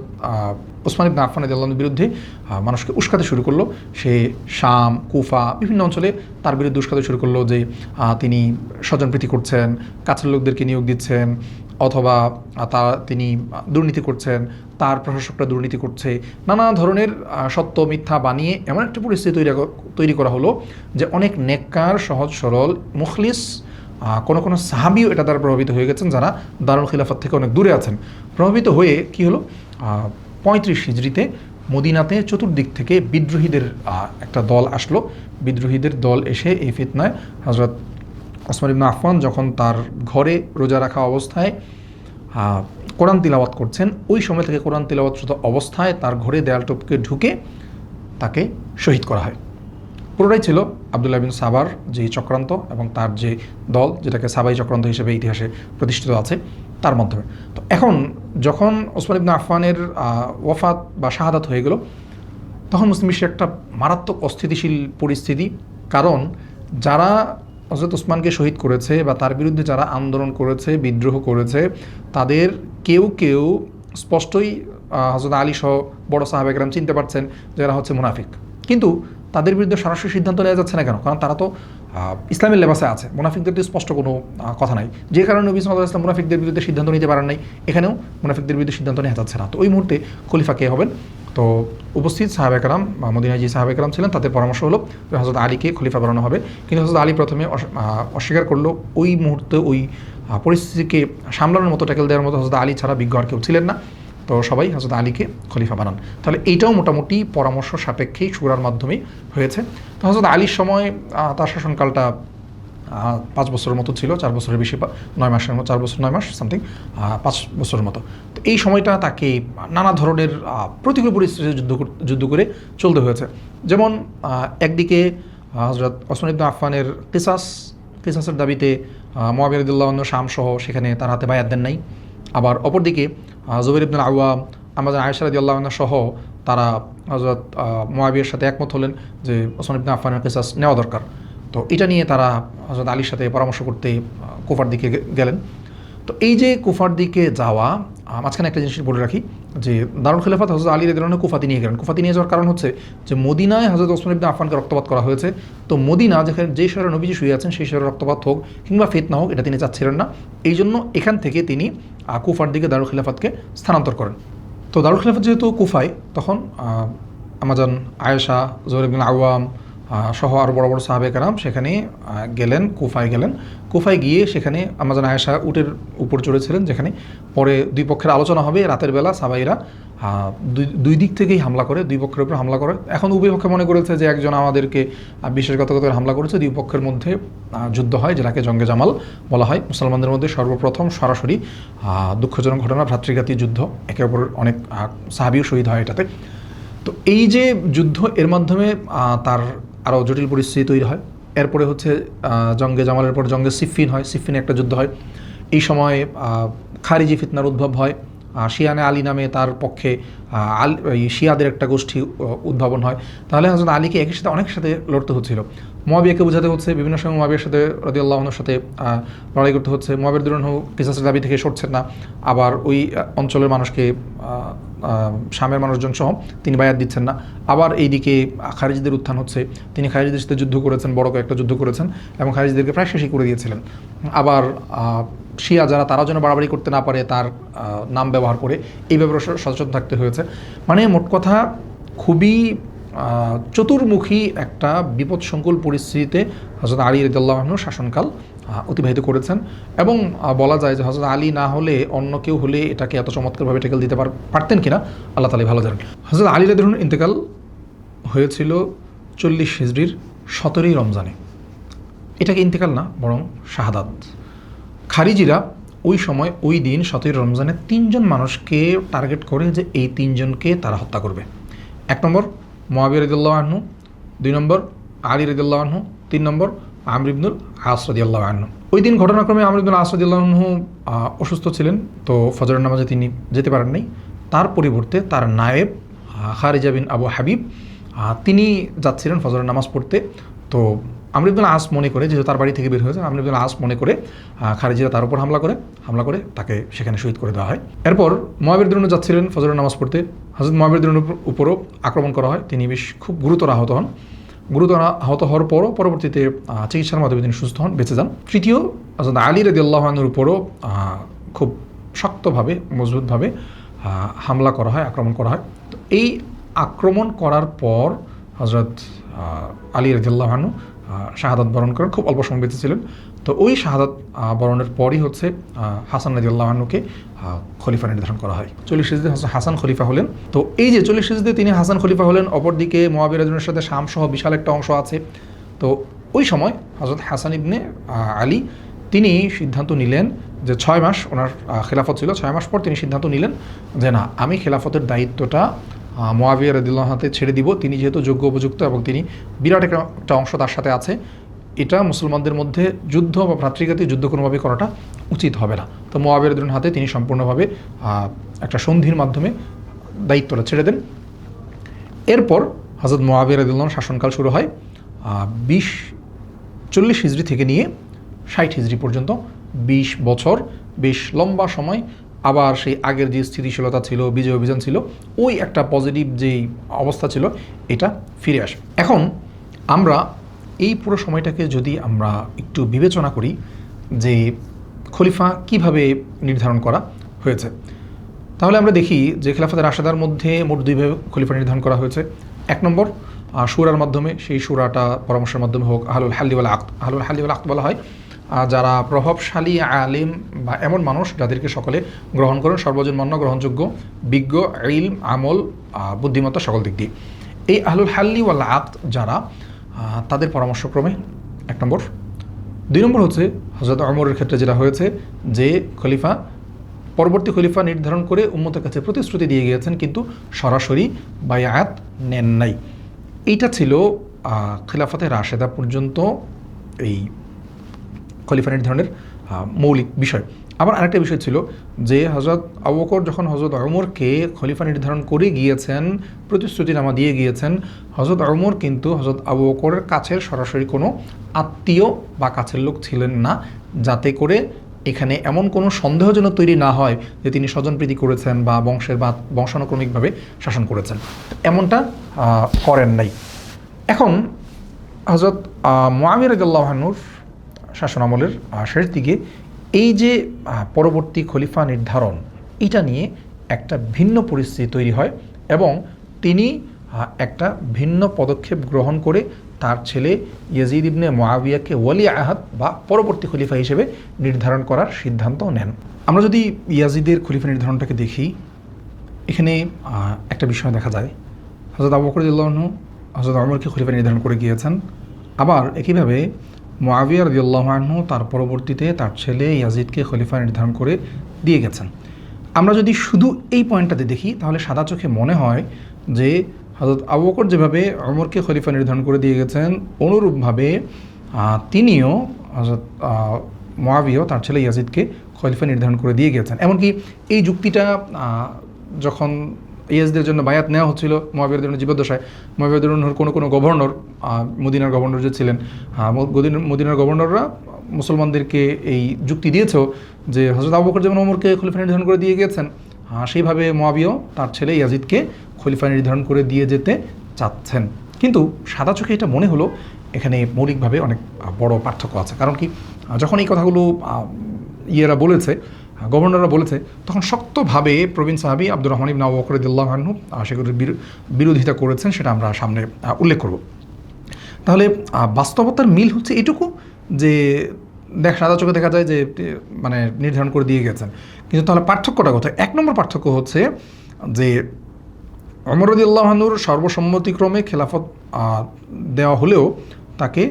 ওসমান ইবনে আফফান রাদিয়াল্লাহু আনহুর বিরুদ্ধে মানুষকে উস্কাতে শুরু করলো। সে শাম, কুফা বিভিন্ন অঞ্চলে তার বিরুদ্ধে উস্কাতে শুরু করলো যে তিনি স্বজনপ্রীতি করছেন, কাছের লোকদেরকে নিয়োগ দিচ্ছেন, অথবা তিনি দুর্নীতি করছেন, তার প্রশাসকরা দুর্নীতি করছে, নানা ধরনের সত্য মিথ্যা বানিয়ে এমন একটা পরিস্থিতি তৈরি করা হলো যে অনেক নেককার, সহজ সরল, মুখলিস কোনো কোনো সাহাবিও এটা দ্বারা প্রভাবিত হয়ে গেছেন, যারা দারুল খিলাফত থেকে অনেক দূরে আছেন। প্রভাবিত হয়ে কি হলো, 35 হিজরিতে মদিনাতে চতুর্দিক থেকে বিদ্রোহীদের একটা দল আসলো। বিদ্রোহীদের দল এসে এই ফিতনায় হযরত ওসমান ইবনে আফফান যখন তার ঘরে রোজা রাখা অবস্থায় কোরআন তিলাওয়াত করছেন, ওই সময় থেকে কোরআন তিলাওয়াতরত অবস্থায় তার ঘরে দেয়াল টপকে ঢুকে তাকে শহীদ করা হয়। পুরোটাই ছিল আবদুল্লাহ বিন সাবার যে চক্রান্ত এবং তার যে দল, যেটাকে সাবাই চক্রান্ত হিসেবে ইতিহাসে প্রতিষ্ঠিত আছে, তার মাধ্যমে। তো এখন যখন ওসমান ইবনে আফফানের ওয়াফাত বা শাহাদাত হয়ে গেল, তখন মুসলিম বিশ্বের একটা মারাত্মক অস্থিতিশীল পরিস্থিতি। কারণ যারা হযরত ওসমানকে শহীদ করেছে বা তার বিরুদ্ধে যারা আন্দোলন করেছে, বিদ্রোহ করেছে, তাদের কেউ কেউ স্পষ্টই হযরত আলী সহ বড় সাহাবা কেরাম চিনতে পারছেন যারা হচ্ছে মুনাফিক। কিন্তু তাদের বিরুদ্ধে সরাসরি সিদ্ধান্ত নেওয়া যাচ্ছে না কেন? কারণ তারা তো ইসলামের লেবাসে আছে, মুনাফিকদের তো স্পষ্ট কোনো কথা নাই। যে কারণে নবী সাল্লাল্লাহু আলাইহি ওয়াসাল্লাম মুনাফিকদের বিরুদ্ধে সিদ্ধান্ত নিতে পারেন নাই, এখানেও মুনাফিকদের বিরুদ্ধে সিদ্ধান্ত নেওয়া যাচ্ছে না। তো ওই মুহূর্তে খলিফা কে হবেন? তো উপস্থিত সাহাবা কেরাম বা মদিনায় যে সাহাবা কেরাম ছিলেন, তাদের পরামর্শ হলো হযরত আলীকে খলিফা বানানো হবে। কিন্তু হযরত আলী প্রথমে অস্বীকার করলো। ওই মুহূর্তে ওই পরিস্থিতিকে সামলানোর মতো, ট্যাকেল দেওয়ার মতো হযরত আলী ছাড়া বিজ্ঞ আর কেউ ছিলেন না। তো সবাই হযরত আলীকে খলিফা বানান। তাহলে এইটাও মোটামুটি পরামর্শ সাপেক্ষেই শুরার মাধ্যমেই হয়েছে। তো হযরত আলীর সময় তার শাসনকালটা 5 বছরের মতো ছিল, 4 বছরের বেশি, 9 মাসের মতো, 4 বছর 9 মাস সামথিং, 5 বছরের মতো। তো এই সময়টা তাকে নানা ধরনের প্রতিকূল পরিস্থিতিতে যুদ্ধ করে চলতে হয়েছে। যেমন একদিকে হযরত ওসমান ইবনে আফফানের কিসাসের দাবিতে মুআবিয়া রাদিয়াল্লাহু আনহু শাম সহ সেখানে তার হাতে বায়াত দেন নাই। আবার অপরদিকে জুবাইর ইবনে আওয়াম, আম্মা জান আয়েশা রাদিয়াল্লাহু আনহা সহ তারা হযরত মুআবিয়ার সাথে একমত হলেন যে ওসমান ইবনে আফফানের কিসাস নেওয়া দরকার। তো এটা নিয়ে তারা হযরত আলীর সাথে পরামর্শ করতে কুফার দিকে গেলেন। তো এই যে কুফার দিকে যাওয়া, মাঝখানে একটা জিনিস বলে রাখি যে দারুল খিলাফত হযরত আলী রাদিয়াল্লাহু আনহু কুফাতে নিয়ে গেলেন। কুফাতে নিয়ে যাওয়ার কারণ হচ্ছে যে মদিনায় হযরত ওসমান ইবনে আফফানকে রক্তপাত করা হয়েছে। তো মদিনা যেখানে যে শহরে নবীজি শুয়ে আছেন, সেই শহরে রক্তপাত হোক কিংবা ফিতনা হোক, এটা তিনি চাচ্ছিলেন না। এই জন্য এখান থেকে তিনি কুফার দিকে দারুল খিলাফতকে স্থানান্তর করেন। তো দারুল খিলাফত যেহেতু কুফায়, তখন আম্মা জান আয়েশা, জুবাইর ইবনে আওয়াম সহ আরও বড় বড় সাহাবে কেরাম সেখানে গেলেন, কুফায় গেলেন। কুফায় গিয়ে সেখানে আম্মা জান আয়েশা উটের উপর চড়েছিলেন, যেখানে পরে দুই পক্ষের আলোচনা হবে। রাতের বেলা সাহাবাইরা দুই দিক থেকেই হামলা করে, দুই পক্ষের উপর হামলা করে। এখন উভয় পক্ষে মনে করেছে যে একজন আমাদেরকে বিশ্বাসঘাতকতা করে হামলা করেছে। দুই পক্ষের মধ্যে যুদ্ধ হয়, যেটাকে জঙ্গে জামাল বলা হয়। মুসলমানদের মধ্যে সর্বপ্রথম সরাসরি দুঃখজনক ঘটনা, ভ্রাতৃঘাতী যুদ্ধ। একে অপর অনেক সাহাবিও শহীদ হয় এটাতে। তো এই যে যুদ্ধ, এর মাধ্যমে তার আরও জটিল পরিস্থিতি তৈরি হয়। এরপরে হচ্ছে জঙ্গে জামালের পর জঙ্গে সিফিন হয়, সিফিনে একটা যুদ্ধ হয়। এই সময় খারিজি ফিতনার উদ্ভব হয়। শিয়ানে আলী নামে তার পক্ষে শিয়াদের একটা গোষ্ঠী উদ্ভাবন হয়। তাহলে হযরত আলীকে একই সাথে অনেক সাথে লড়তে হচ্ছিল। মুআবিয়াকে বোঝাতে হচ্ছে, বিভিন্ন সময় মুআবিয়ার সাথে রাদিয়াল্লাহু আনহুর সাথে লড়াই করতে হচ্ছে। মুআবিয়া রাদিয়াল্লাহু আনহু কিসাসের দাবি থেকে সরছেন না। আবার ওই অঞ্চলের মানুষকে, শামের মানুষজন সহ তিনি বায়াত দিচ্ছেন না। আবার এইদিকে খারিজিদের উত্থান হচ্ছে। তিনি খারিজিদের সাথে যুদ্ধ করেছেন, বড় কয়েকটা যুদ্ধ করেছেন এবং খারিজিদেরকে প্রায় শেষই করে দিয়েছিলেন। আবার শিয়া যারা, তারা যেন বাড়াবাড়ি করতে না পারে তার নাম ব্যবহার করে, এই ব্যাপারে সচেতন থাকতে হয়েছে। মানে মোট কথা খুবই চতুর্মুখী একটা বিপদসংকুল পরিস্থিতিতে হযরত আলী রাদিয়াল্লাহু আনহু শাসনকাল অতিবাহিত করেছেন। এবং বলা যায় যে হযরত আলী না হলে অন্য কেউ হলে এটাকে এত চমৎকারভাবে ট্যাকেল দিতে পারতেন কিনা, আল্লাহ তাআলাই ভালো জানেন। হযরত আলী রাদিয়াল্লাহু আনহু ইন্তেকাল হয়েছিল 40 হিজরির 17ই রমজানে। এটাকে ইন্তেকাল না, বরং শাহাদাত। খারিজিরা ওই সময়, ওই দিন 17ই রমজানে 3 জন মানুষকে টার্গেট করে যে এই 3 জনকে তারা হত্যা করবে। 1 নম্বর মুআবিয়া রাদিয়াল্লাহু আনহু, 2 নম্বর আলী রাদিয়াল্লাহু আনহু, 3 নম্বর আমর ইবনুল আস রাদিয়াল্লাহু আনহু। ওই দিন ঘটনাক্রমে আমর ইবনুল আস রাদিয়াল্লাহু আনহু অসুস্থ ছিলেন, তো ফজরের নামাজে তিনি যেতে পারেন নাই। তার পরিবর্তে তার নায়েব খারিজা বিন আবু হাবিব, তিনি যাচ্ছিলেন ফজরের নামাজ পড়তে। তো আমর ইবনুল আস মনে করে, যেহেতু তার বাড়ি থেকে বের হয়েছে, আমর ইবনুল আস মনে করে খারিজিরা তার উপর হামলা করে তাকে সেখানে শহীদ করে দেওয়া হয়। এরপর মুআবিয়া রাদিয়াল্লাহু আনহু যাচ্ছিলেন ফজরের নামাজ পড়তে। হযরত মুআবিয়া রাদিয়াল্লাহু আনহুর উপরও আক্রমণ করা হয়। তিনি খুব গুরুতর আহত হন। গুরুতর আহত হওয়ার পরও পরবর্তীতে চিকিৎসার মাধ্যমে তিনি সুস্থ হন, বেঁচে যান। তৃতীয় হযরত আলী রাদিয়াল্লাহু আনহুর উপরও খুব শক্তভাবে মজবুতভাবে হামলা করা হয়, আক্রমণ করা হয়। তো এই আক্রমণ করার পর হযরত আলী রাদিয়াল্লাহু আনহু শাহাদাত বরণ করেন, খুব অল্প সময় বেঁচে ছিলেন। তো ওই শাহাদাত বরণের পরই হচ্ছে হাসান রাদিয়াল্লাহু আনহুকে খলিফা নির্ধারণ করা হয়। 40 হিজরিতে হাসান খলিফা হলেন। তো এই যে 40 হিজরিতে তিনি হাসান খলিফা হলেন, অপরদিকে মুআবিয়া রাদিয়াল্লাহু আনহুর সাথে শাম সহ বিশাল একটা অংশ আছে। তো ওই সময় হযরত হাসান ইবনে আলী তিনি সিদ্ধান্ত নিলেন যে 6 মাস ওনার খেলাফত ছিল, 6 মাস পর তিনি সিদ্ধান্ত নিলেন যে না, আমি খেলাফতের দায়িত্বটা মুআবিয়া রাদিয়াল্লাহু আনহুর হাতে ছেড়ে দিব। তিনি যেহেতু যোগ্য উপযুক্ত এবং তিনি বিরাট একটা অংশ তার সাথে আছে, এটা মুসলমানদের মধ্যে যুদ্ধ বা ভ্রাতৃঘাতী যুদ্ধ কোনোভাবে করাটা উচিত হবে না। তো মুআবিয়া রাদিয়াল্লাহু আনহুর হাতে তিনি সম্পূর্ণভাবে একটা সন্ধির মাধ্যমে দায়িত্বটা ছেড়ে দেন। এরপর হযরত মুআবিয়া রাদিয়াল্লাহু আনহুর শাসনকাল শুরু হয় 40 হিজরি থেকে নিয়ে 60 হিজরি পর্যন্ত। 20 বছর, বেশ লম্বা সময়। আবার সেই আগের যে স্থিতিশীলতা ছিল, বিজয় অভিযান ছিল, ওই একটা পজিটিভ যেই অবস্থা ছিল, এটা ফিরে আসে। এখন আমরা এই পুরো সময়টাকে যদি আমরা একটু বিবেচনা করি যে খলিফা কিভাবে নির্ধারণ করা হয়েছে, তাহলে আমরা দেখি যে খেলাফতে রাশেদার মধ্যে মোট 2 ভাবে খলিফা নির্ধারণ করা হয়েছে। 1 নম্বর শুরার মাধ্যমে, সেই শুরাটা পরামর্শের মাধ্যমে হোক, আহলুল হাল্লি ওয়াল আকদ। আহলুল হাল্লি ওয়াল আকদ বলা হয় যারা প্রভাবশালী আলেম বা এমন মানুষ যাদেরকে সকলে গ্রহণ করেন, সর্বজনমান্য, গ্রহণযোগ্য, বিজ্ঞ, ইলম, আমল, বুদ্ধিমত্তা সকল দিক দিয়ে। এই আহলুল হাল্লি ওয়াল আকদ যারা, তাদের পরামর্শক্রমে 1 নম্বর। 2 নম্বর হচ্ছে হযরত ওমরের ক্ষেত্রে যেটা হয়েছে যে খলিফা পরবর্তী খলিফা নির্ধারণ করে উম্মতের কাছে প্রতিশ্রুতি দিয়ে গিয়েছেন, কিন্তু সরাসরি বায়াত নেন নাই। এইটা ছিল খিলাফতে রাশেদা পর্যন্ত এই খলিফা নির্ধারণের মৌলিক বিষয়। আবার আরেকটা বিষয় ছিল যে হযরত আবু বকর যখন হযরত ওমরকে খলিফা নির্ধারণ করে গিয়েছেন, প্রতিশ্রুতিনামা দিয়ে গিয়েছেন, হযরত ওমর কিন্তু হযরত আবু বকরের কাছের সরাসরি কোনো আত্মীয় বা কাছের লোক ছিলেন না, যাতে করে এখানে এমন কোনো সন্দেহ যেন তৈরি না হয় যে তিনি স্বজনপ্রীতি করেছেন বা বংশের বা বংশানুক্রমিকভাবে শাসন করেছেন। এমনটা করেন নাই। এখন হযরত মুআবিয়া রাদিয়াল্লাহু আনহুর শাসন আমলের শেষ দিকে এই যে পরবর্তী খলিফা নির্ধারণ, এটা নিয়ে একটা ভিন্ন পরিস্থিতি তৈরি হয় এবং তিনি একটা ভিন্ন পদক্ষেপ গ্রহণ করে তার ছেলে ইয়াজিদ ইবনে মুআবিয়াকে ওয়ালি আহাদ বা পরবর্তী খলিফা হিসেবে নির্ধারণ করার সিদ্ধান্ত নেন। আমরা যদি ইয়াজিদের খলিফা নির্ধারণটাকে দেখি, এখানে একটা বিষয় দেখা যায়, হযরত আবু বকর রাদিয়াল্লাহু আনহু হযরত ওমরকে খলিফা নির্ধারণ করে গিয়েছেন। আবার একইভাবে মুআবিয়া রাদিয়াল্লাহু আনহু তার পরবর্তীতে তার ছেলে ইয়াজিদকে খলিফা নির্ধারণ করে দিয়ে গেছেন। আমরা যদি শুধু এই পয়েন্টটাতে দেখি, তাহলে সাদা চোখে মনে হয় যে হযরত আবু বকর যেভাবে ওমরকে খলিফা নির্ধারণ করে দিয়ে গেছেন, অনুরূপভাবে তিনিও হযরত মুআবিয়া তার ছেলে ইয়াজিদকে খলিফা নির্ধারণ করে দিয়ে গেছেন। এমনকি এই যুক্তিটা যখন ইয়াজিদের জন্য বায়াত নেওয়া হচ্ছিল মুআবিয়ার জন্য জীবদ্দশায়, মুআবিয়ার জন্য কোনো গভর্নর, মদিনার গভর্নর যে ছিলেন, মদিনার গভর্নররা মুসলমানদেরকে এই যুক্তি দিয়েছেও যে হযরত আবু বকর যেমন ওমরকে খলিফা নির্ধারণ করে দিয়ে গিয়েছেন, সেইভাবে মুআবিয়াও তার ছেলে ইয়াজিদকে খলিফা নির্ধারণ করে দিয়ে যেতে চাচ্ছেন। কিন্তু সাদা চোখে এটা মনে হলো এখানে মৌলিকভাবে অনেক বড় পার্থক্য আছে। কারণ কি, যখন এই কথাগুলো বলেছে, গভর্নররা বলেছে, তখন শক্তভাবে প্রবীণ সাহাবী আব্দুর রহমান ইবনে আবু বকর রাদিয়াল্লাহু আনহু সেগুলোর বিরোধিতা করেছেন, সেটা আমরা সামনে উল্লেখ করব। তাহলে বাস্তবতার মিল হচ্ছে এটুকু যে সাদা চোখে দেখা যায় যে মানে নির্ধারণ করে দিয়ে গেছেন, কিন্তু তাহলে পার্থক্যটা কোথায়? 1 নম্বর পার্থক্য হচ্ছে যে ওমর রাদিয়াল্লাহু আনহুর সর্বসম্মতিক্রমে খেলাফত দেওয়া হলেও তাকে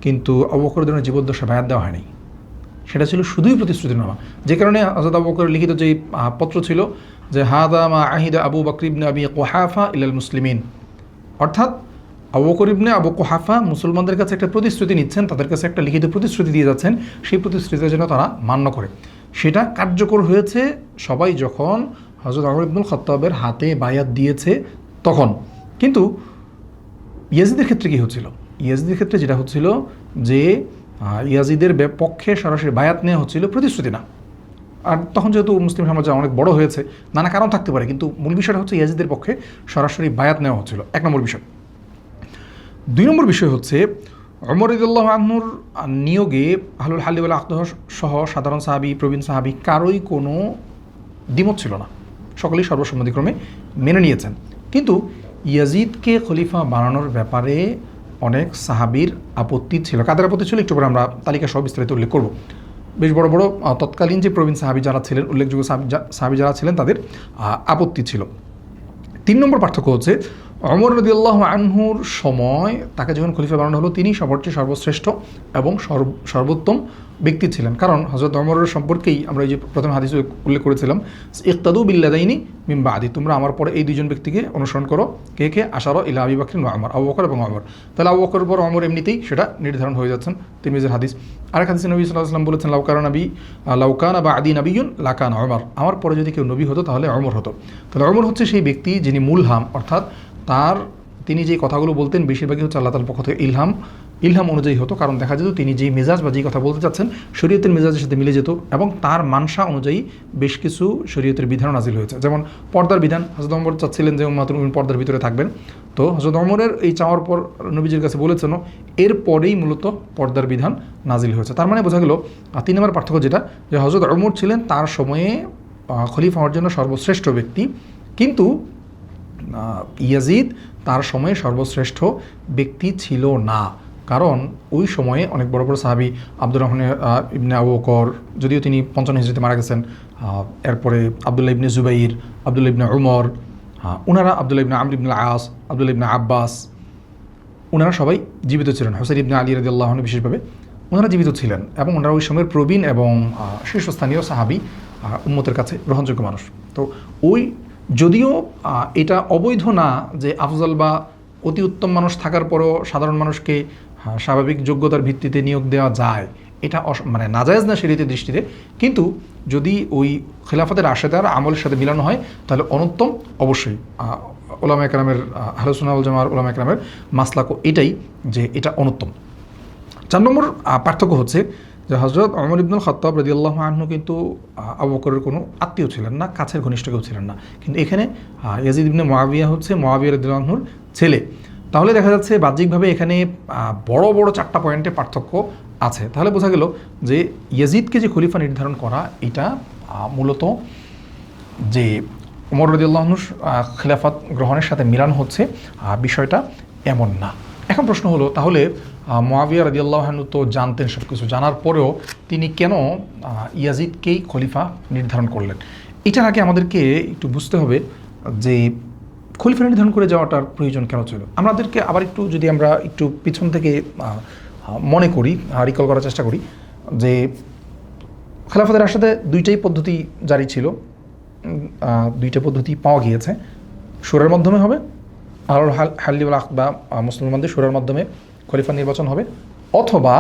কিন্তু আবু বকরের জন্য জীবদ্দশা বায়াত দেওয়া হয়নি। সেটা ছিল শুধুই প্রতিশ্রুতিনামা, যে কারণে হযরত আবু বকরের লিখিত যেই পত্র ছিল যে হাদা মা আহিদা আবু বকর ইবনে আবি কুহাফা ইলাল মুসলিমিন, অর্থাৎ আবু বকর ইবনে আবু কুহাফা মুসলমানদের কাছে একটা প্রতিশ্রুতি নিচ্ছেন, তাদের কাছে একটা লিখিত প্রতিশ্রুতি দিয়ে যাচ্ছেন, সেই প্রতিশ্রুতির জন্য তারা মান্য করে। সেটা কার্যকর হয়েছে সবাই যখন হযরত ওমর ইবনুল খাত্তাবের হাতে বায়াত দিয়েছে তখন। কিন্তু ইয়াজিদের ক্ষেত্রে কী হচ্ছিল? ইয়াজিদের ক্ষেত্রে যেটা হচ্ছিল যে ইয়াজিদের পক্ষে সরাসরি বায়াত নেওয়া হচ্ছিল, প্রতিশ্রুতি না। আর তখন যেহেতু মুসলিম সমাজ অনেক বড় হয়েছে, নানা কারণ থাকতে পারে, কিন্তু মূল বিষয়টা হচ্ছে ইয়াজিদের পক্ষে সরাসরি বায়াত নেওয়া হচ্ছিল, 1 নম্বর বিষয়। 2 নম্বর বিষয় হচ্ছে ওমর রাদিয়াল্লাহু আনহুর নিয়োগে আহলুল হাল্লি ওয়াল আকদ সহ সাধারণ সাহাবী, প্রবীণ সাহাবী কারোই কোনো দ্বিমত ছিল না, সকলেই সর্বসম্মতিক্রমে মেনে নিয়েছেন। কিন্তু ইয়াজিদকে খলিফা বানানোর ব্যাপারে অনেক সাহাবীর আপত্তি ছিল। কাদের আপত্তি ছিল একটু পরে আমরা তালিকা সহ বিস্তারিত উল্লেখ করব। বেশ বড় বড় তৎকালীন যে প্রবীণ সাহাবী যারা ছিলেন, উল্লেখযোগ্য সাহাবী যারা ছিলেন, তাদের আপত্তি ছিল। 3 নম্বর পার্থক্য হচ্ছে ওমর রাদিয়াল্লাহু আনহুর সময় তাকে যখন খলিফা বানানো হলো তিনি সবার চেয়ে সর্বশ্রেষ্ঠ এবং সর্বোত্তম ব্যক্তি ছিলেন। কারণ হযরত ওমরের সম্পর্কেই আমরা এই যে প্রথম হাদিসে উল্লেখ করেছিলাম, ইক্তাদু বিল্লাদাইনি মিন বাদি, তোমরা আমার পরে এই দুইজন ব্যক্তিকে অনুসরণ করো। কে কে? আশারা ইলা আবি বকর ওয়া ওমর, আবু বকর এবং ওমর। তাহলে আবু বকর পর ওমর এমনিতেই সেটা নির্ধারণ হয়ে যাচ্ছেন। তিরমিজির হাদিস। আরেক হাদিসে নবী সাল্লাল্লাহু আলাইহি ওয়াসাল্লাম বলেছেন, লাউকানা বাদি নাবিয়্যুন লাকানা ওমর, আমার পরে যদি কেউ নবী হতো তাহলে ওমর হতো। তাহলে ওমর হচ্ছে সেই ব্যক্তি যিনি মুলহাম, অর্থাৎ তিনি যে কথাগুলো বলতেন বেশিরভাগই হচ্ছে আল্লাহ তাআলার পক্ষ থেকে ইলহাম অনুযায়ী হতো। কারণ দেখা যেত তিনি যেই মেজাজ বা যেই কথা বলতে চাচ্ছেন শরীয়তের মেজাজের সাথে মিলে যেত, এবং তার মানসা অনুযায়ী বেশ কিছু শরীয়তের বিধান নাজিল হয়েছে। যেমন পর্দার বিধান, হযরত ওমর চাচ্ছিলেন যে উম্মাতুল মুমিন পর্দার ভিতরে থাকবেন, তো হযরত ওমরের এই চাওয়ার পর নবীজির কাছে বলেছেন, এরপরেই মূলত পর্দার বিধান নাজিল হয়েছে। তার মানে বোঝা গেল 3 নম্বর পার্থক্য যেটা, যে হযরত ওমর ছিলেন তার সময়ে খলিফা হওয়ার জন্য সর্বশ্রেষ্ঠ ব্যক্তি, কিন্তু ইয়াজিদ তার সময়ে সর্বশ্রেষ্ঠ ব্যক্তি ছিল না। কারণ ওই সময়ে অনেক বড় বড় সাহাবী, আব্দুর রহমান ইবনে আবু বকর, যদিও তিনি 55 হিজরিতে মারা গেছেন, এরপরে আবদুল্লাহ ইবনে জুবাইর, আবদুল্লাহ ইবনে উমর, ওনারা আবদুল্লাহ ইবনে আমর ইবনে আস, আবদুল্লাহ ইবনে আব্বাস, ওনারা সবাই জীবিত ছিলেন। হুসাইন ইবনে আলী রাদিয়াল্লাহু আনহু বিশেষভাবে ওনারা জীবিত ছিলেন, এবং ওনারা ওই সময়ের প্রবীণ এবং শীর্ষস্থানীয় সাহাবী, উম্মতের কাছে গ্রহণযোগ্য মানুষ। তো ওই যদিও এটা অবৈধ না যে আফজল বা অতি উত্তম মানুষ থাকার পরও সাধারণ মানুষকে স্বাভাবিক যোগ্যতার ভিত্তিতে নিয়োগ দেওয়া যায়, এটা মানে নাজায়েজ না শরীয়তের দৃষ্টিতে, কিন্তু যদি ওই খেলাফতের রাশেদার আমলের সাথে মিলানো হয় তাহলে অনুত্তম অবশ্যই। ওলামা একরামের, আহলুস সুন্নাহ ওয়াল জামাআর ওলামা একরামের মাসলাক এটাই যে এটা অনুত্তম। 4 নম্বর পার্থক্য হচ্ছে যে হযরত ওমর ইবনুল খাত্তাব রাদিয়াল্লাহু আনহু কিন্তু আবু বকরের কোনো আত্মীয় ছিলেন না, কাছের ঘনিষ্ঠ কেউ ছিলেন না। কিন্তু এখানে ইয়াজিদ ইবনে মুআবিয়া হচ্ছে মুআবিয়া রাদিয়াল্লাহু আনহুর ছেলে। তাহলে দেখা যাচ্ছে বাহ্যিকভাবে এখানে বড় বড় 4টা পয়েন্টে পার্থক্য আছে। তাহলে বোঝা গেল যে ইয়াজিদকে যে খলিফা নির্ধারণ করা, এটা মূলত যে ওমর রাদিয়াল্লাহু আনহুর খিলাফত গ্রহণের সাথে মিলান হচ্ছে, বিষয়টা এমন না। এখন প্রশ্ন হলো, তাহলে মুআবিয়া রাদিয়াল্লাহু আনহু তো জানতেন সব কিছু, জানার পরেও তিনি কেন ইয়াজিদকেই খলিফা নির্ধারণ করলেন? এটার আগে আমাদেরকে একটু বুঝতে হবে যে খলিফা নির্ধারণ করে যাওয়াটার প্রয়োজন কেন ছিল। আমাদেরকে আবার একটু যদি আমরা একটু পিছন থেকে মনে করি, রিকল করার চেষ্টা করি, যে খেলাফতের রাশেদে 2টাই পদ্ধতি জারি ছিল, 2টা পদ্ধতি পাওয়া গিয়েছে। শুরার মাধ্যমে হবে, আর হাল্লি ওয়াল আকদ বা মুসলমানদের শুরার মাধ্যমে খলিফা নির্বাচন হবে, অথবা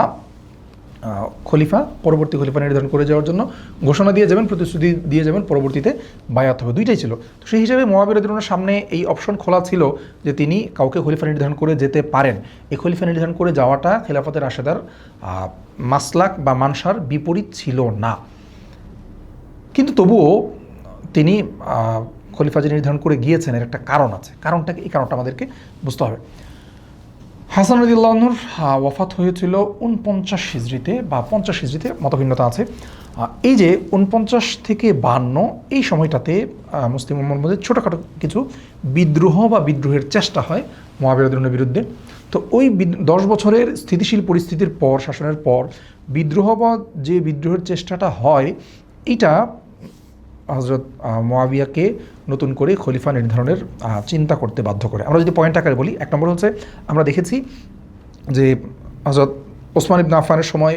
পরবর্তী খলিফা নির্ধারণ করে যাওয়ার জন্য ঘোষণা দিয়ে যাবেন, প্রতিশ্রুতি দিয়ে যাবেন, পরবর্তীতে বায়াত হবে। 2টাই ছিল। তো সেই হিসাবে মুআবিয়া রাদিয়াল্লাহু আনহুর সামনে এই অপশন খোলা ছিল যে তিনি কাউকে খলিফা নির্ধারণ করে যেতে পারেন। এই খলিফা নির্ধারণ করে যাওয়াটা খেলাফতের রাশেদার মাসলাক বা মানসার বিপরীত ছিল না। কিন্তু তবুও তিনি খলিফা যে নির্ধারণ করে গিয়েছেন এর একটা কারণ আছে। এই কারণটা আমাদেরকে বুঝতে হবে। হাসান রাদিয়াল্লাহু আনহুর ওয়াফাত হয়েছিল 49 হিজরিতে বা 50 হিজরিতে, মতভিন্নতা আছে। এই যে 49 থেকে 52 এই সময়টাতে মুসলিম উম্মার মধ্যে ছোটোখাটো কিছু বিদ্রোহ বা বিদ্রোহের চেষ্টা হয় মুআবিয়া রাদিয়াল্লাহু আনহুর বিরুদ্ধে। তো ওই 10 বছরের স্থিতিশীল পরিস্থিতির পর, শাসনের পর বিদ্রোহ বা যে বিদ্রোহের চেষ্টাটা হয়, এটা হযরত মুআবিয়াকে নতুন করে খলিফা নির্ধারণের চিন্তা করতে বাধ্য করে। আমরা যদি পয়েন্ট আকারে বলি, 1 নম্বর হচ্ছে আমরা দেখেছি যে হযরত ওসমান ইবনে আফফানের সময়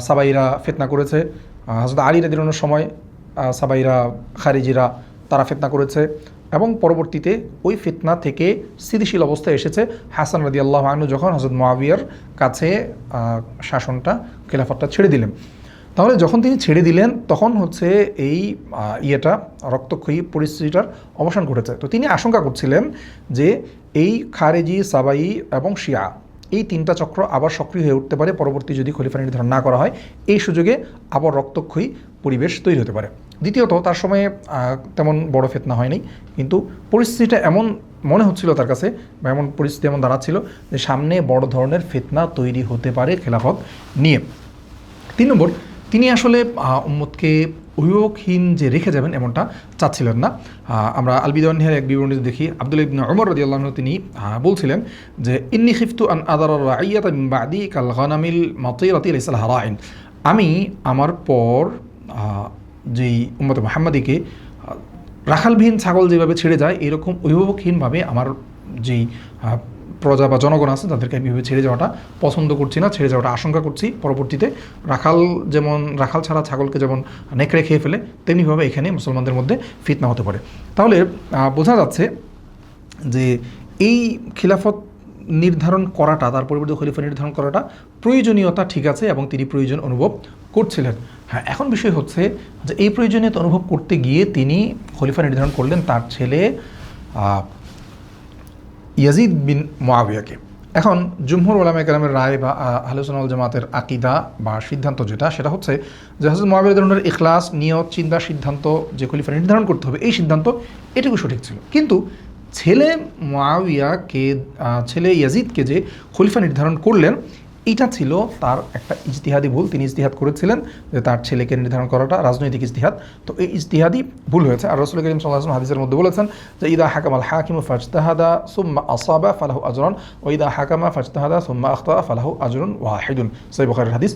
সাবাইরা ফিতনা করেছে, হযরত আলী রাদিয়াল্লাহু আনহুর সময় সাবাইরা, খারিজিরা তারা ফিতনা করেছে, এবং পরবর্তীতে ওই ফিতনা থেকে স্থিতিশীল অবস্থায় এসেছে হাসান রাদিয়াল্লাহু আনহু যখন হযরত মুআবিয়ার কাছে শাসনটা, খেলাফতটা ছেড়ে দিলেন। তাহলে যখন তিনি ছেড়ে দিলেন তখন হচ্ছে এই রক্তক্ষয়ী পরিস্থিতিটার অবসান ঘটেছে। তো তিনি আশঙ্কা করছিলেন যে এই খারেজি, সাবাই এবং শিয়া, এই 3টা চক্র আবার সক্রিয় হয়ে উঠতে পারে পরবর্তী যদি খলিফা নির্ধারণ না করা হয়। এই সুযোগে আবার রক্তক্ষয়ী পরিবেশ তৈরি হতে পারে। দ্বিতীয়ত, তার সময়ে তেমন বড় ফিতনা হয়নি, কিন্তু পরিস্থিতিটা এমন মনে হচ্ছিল তার কাছে, বা এমন পরিস্থিতি এমন দাঁড়াচ্ছিল যে সামনে বড় ধরনের ফিতনা তৈরি হতে পারে খেলাফত নিয়ে। 3 নম্বর, তিনি আসলে উম্মতকে অভিভাবকহীন যে রেখে যাবেন এমনটা চাচ্ছিলেন না। আমরা আল বিদাওয়ানিহার এক বিবরণীতে দেখি আব্দুল্লাহ ইবনে উমর রাদিয়াল্লাহু আনহু তিনি বলছিলেন যে ইন্নী খিফতু আন আদার রাইয়াতা মিন বাদি কাল গানামিল মাতিরাতি লাইসা লাহা রাইন। আমি আমার পর যেই উম্মতে মুহাম্মাদিকে রাখালবিহীন ছাগল যেভাবে ছেড়ে যায় এরকম অভিভাবকহীনভাবে আমার যেই প্রজা বা জনগণ আছে তাদেরকে আমি এভাবে ছেড়ে যাওয়াটা পছন্দ করছি না, ছেড়ে যাওয়াটা আশঙ্কা করছি। পরবর্তীতে রাখাল ছাড়া ছাগলকে যেমন নেকড়ে খেয়ে ফেলে তেমনিভাবে এখানে মুসলমানদের মধ্যে ফিতনা হতে পারে। তাহলে বোঝা যাচ্ছে যে এই খিলাফত নির্ধারণ করাটা, তার পরিবর্তে খলিফা নির্ধারণ করাটা প্রয়োজনীয়তা ঠিক আছে এবং তিনি প্রয়োজন অনুভব করছিলেন। হ্যাঁ, এখন বিষয় হচ্ছে যে এই প্রয়োজনীয়তা অনুভব করতে গিয়ে তিনি খলিফা নির্ধারণ করলেন তার ছেলে ইয়াজিদ বিন মুআবিয়াকে। এখন জুমহুর উলামায়ে কেরামের রায় বা আহলে সুন্নাহ ওয়াল জামাতের আকীদা বা সিদ্ধান্ত সেটা হচ্ছে যে হযরত মুআবিয়া রাদিয়াল্লাহু আনহুর ইখলাস, নিয়ত, চিন্তা, সিদ্ধান্ত যে খলিফা নির্ধারণ করতে হবে এই সিদ্ধান্ত এটুকু সঠিক ছিল। কিন্তু ছেলে ইয়াজিদকে যে খলিফা নির্ধারণ করলেন এটা ছিল তার একটা ইজতিহাদি ভুল। তিনি ইজতিহাদ করেছিলেন যে তার ছেলেকে নির্ধারণ করাটা রাজনৈতিক ইজতিহাদ, তো এই ইজতিহাদি ভুল হয়েছে। আর রাসূল কারীম সাল্লাল্লাহু আলাইহি ওয়াসাল্লাম হাদিসের মধ্যে বলেছেন যে ইদা হাকামাল হাকিমু ফাজতাহাদা সুম্মা আসাবা ফালাহু আজরুন ওয়া ইদা হাকামা ফাজতাহাদা সুম্মা আখতা ফালাহু আজরুন ওয়াহিদুন। সহিহ বুখারীর হাদিস।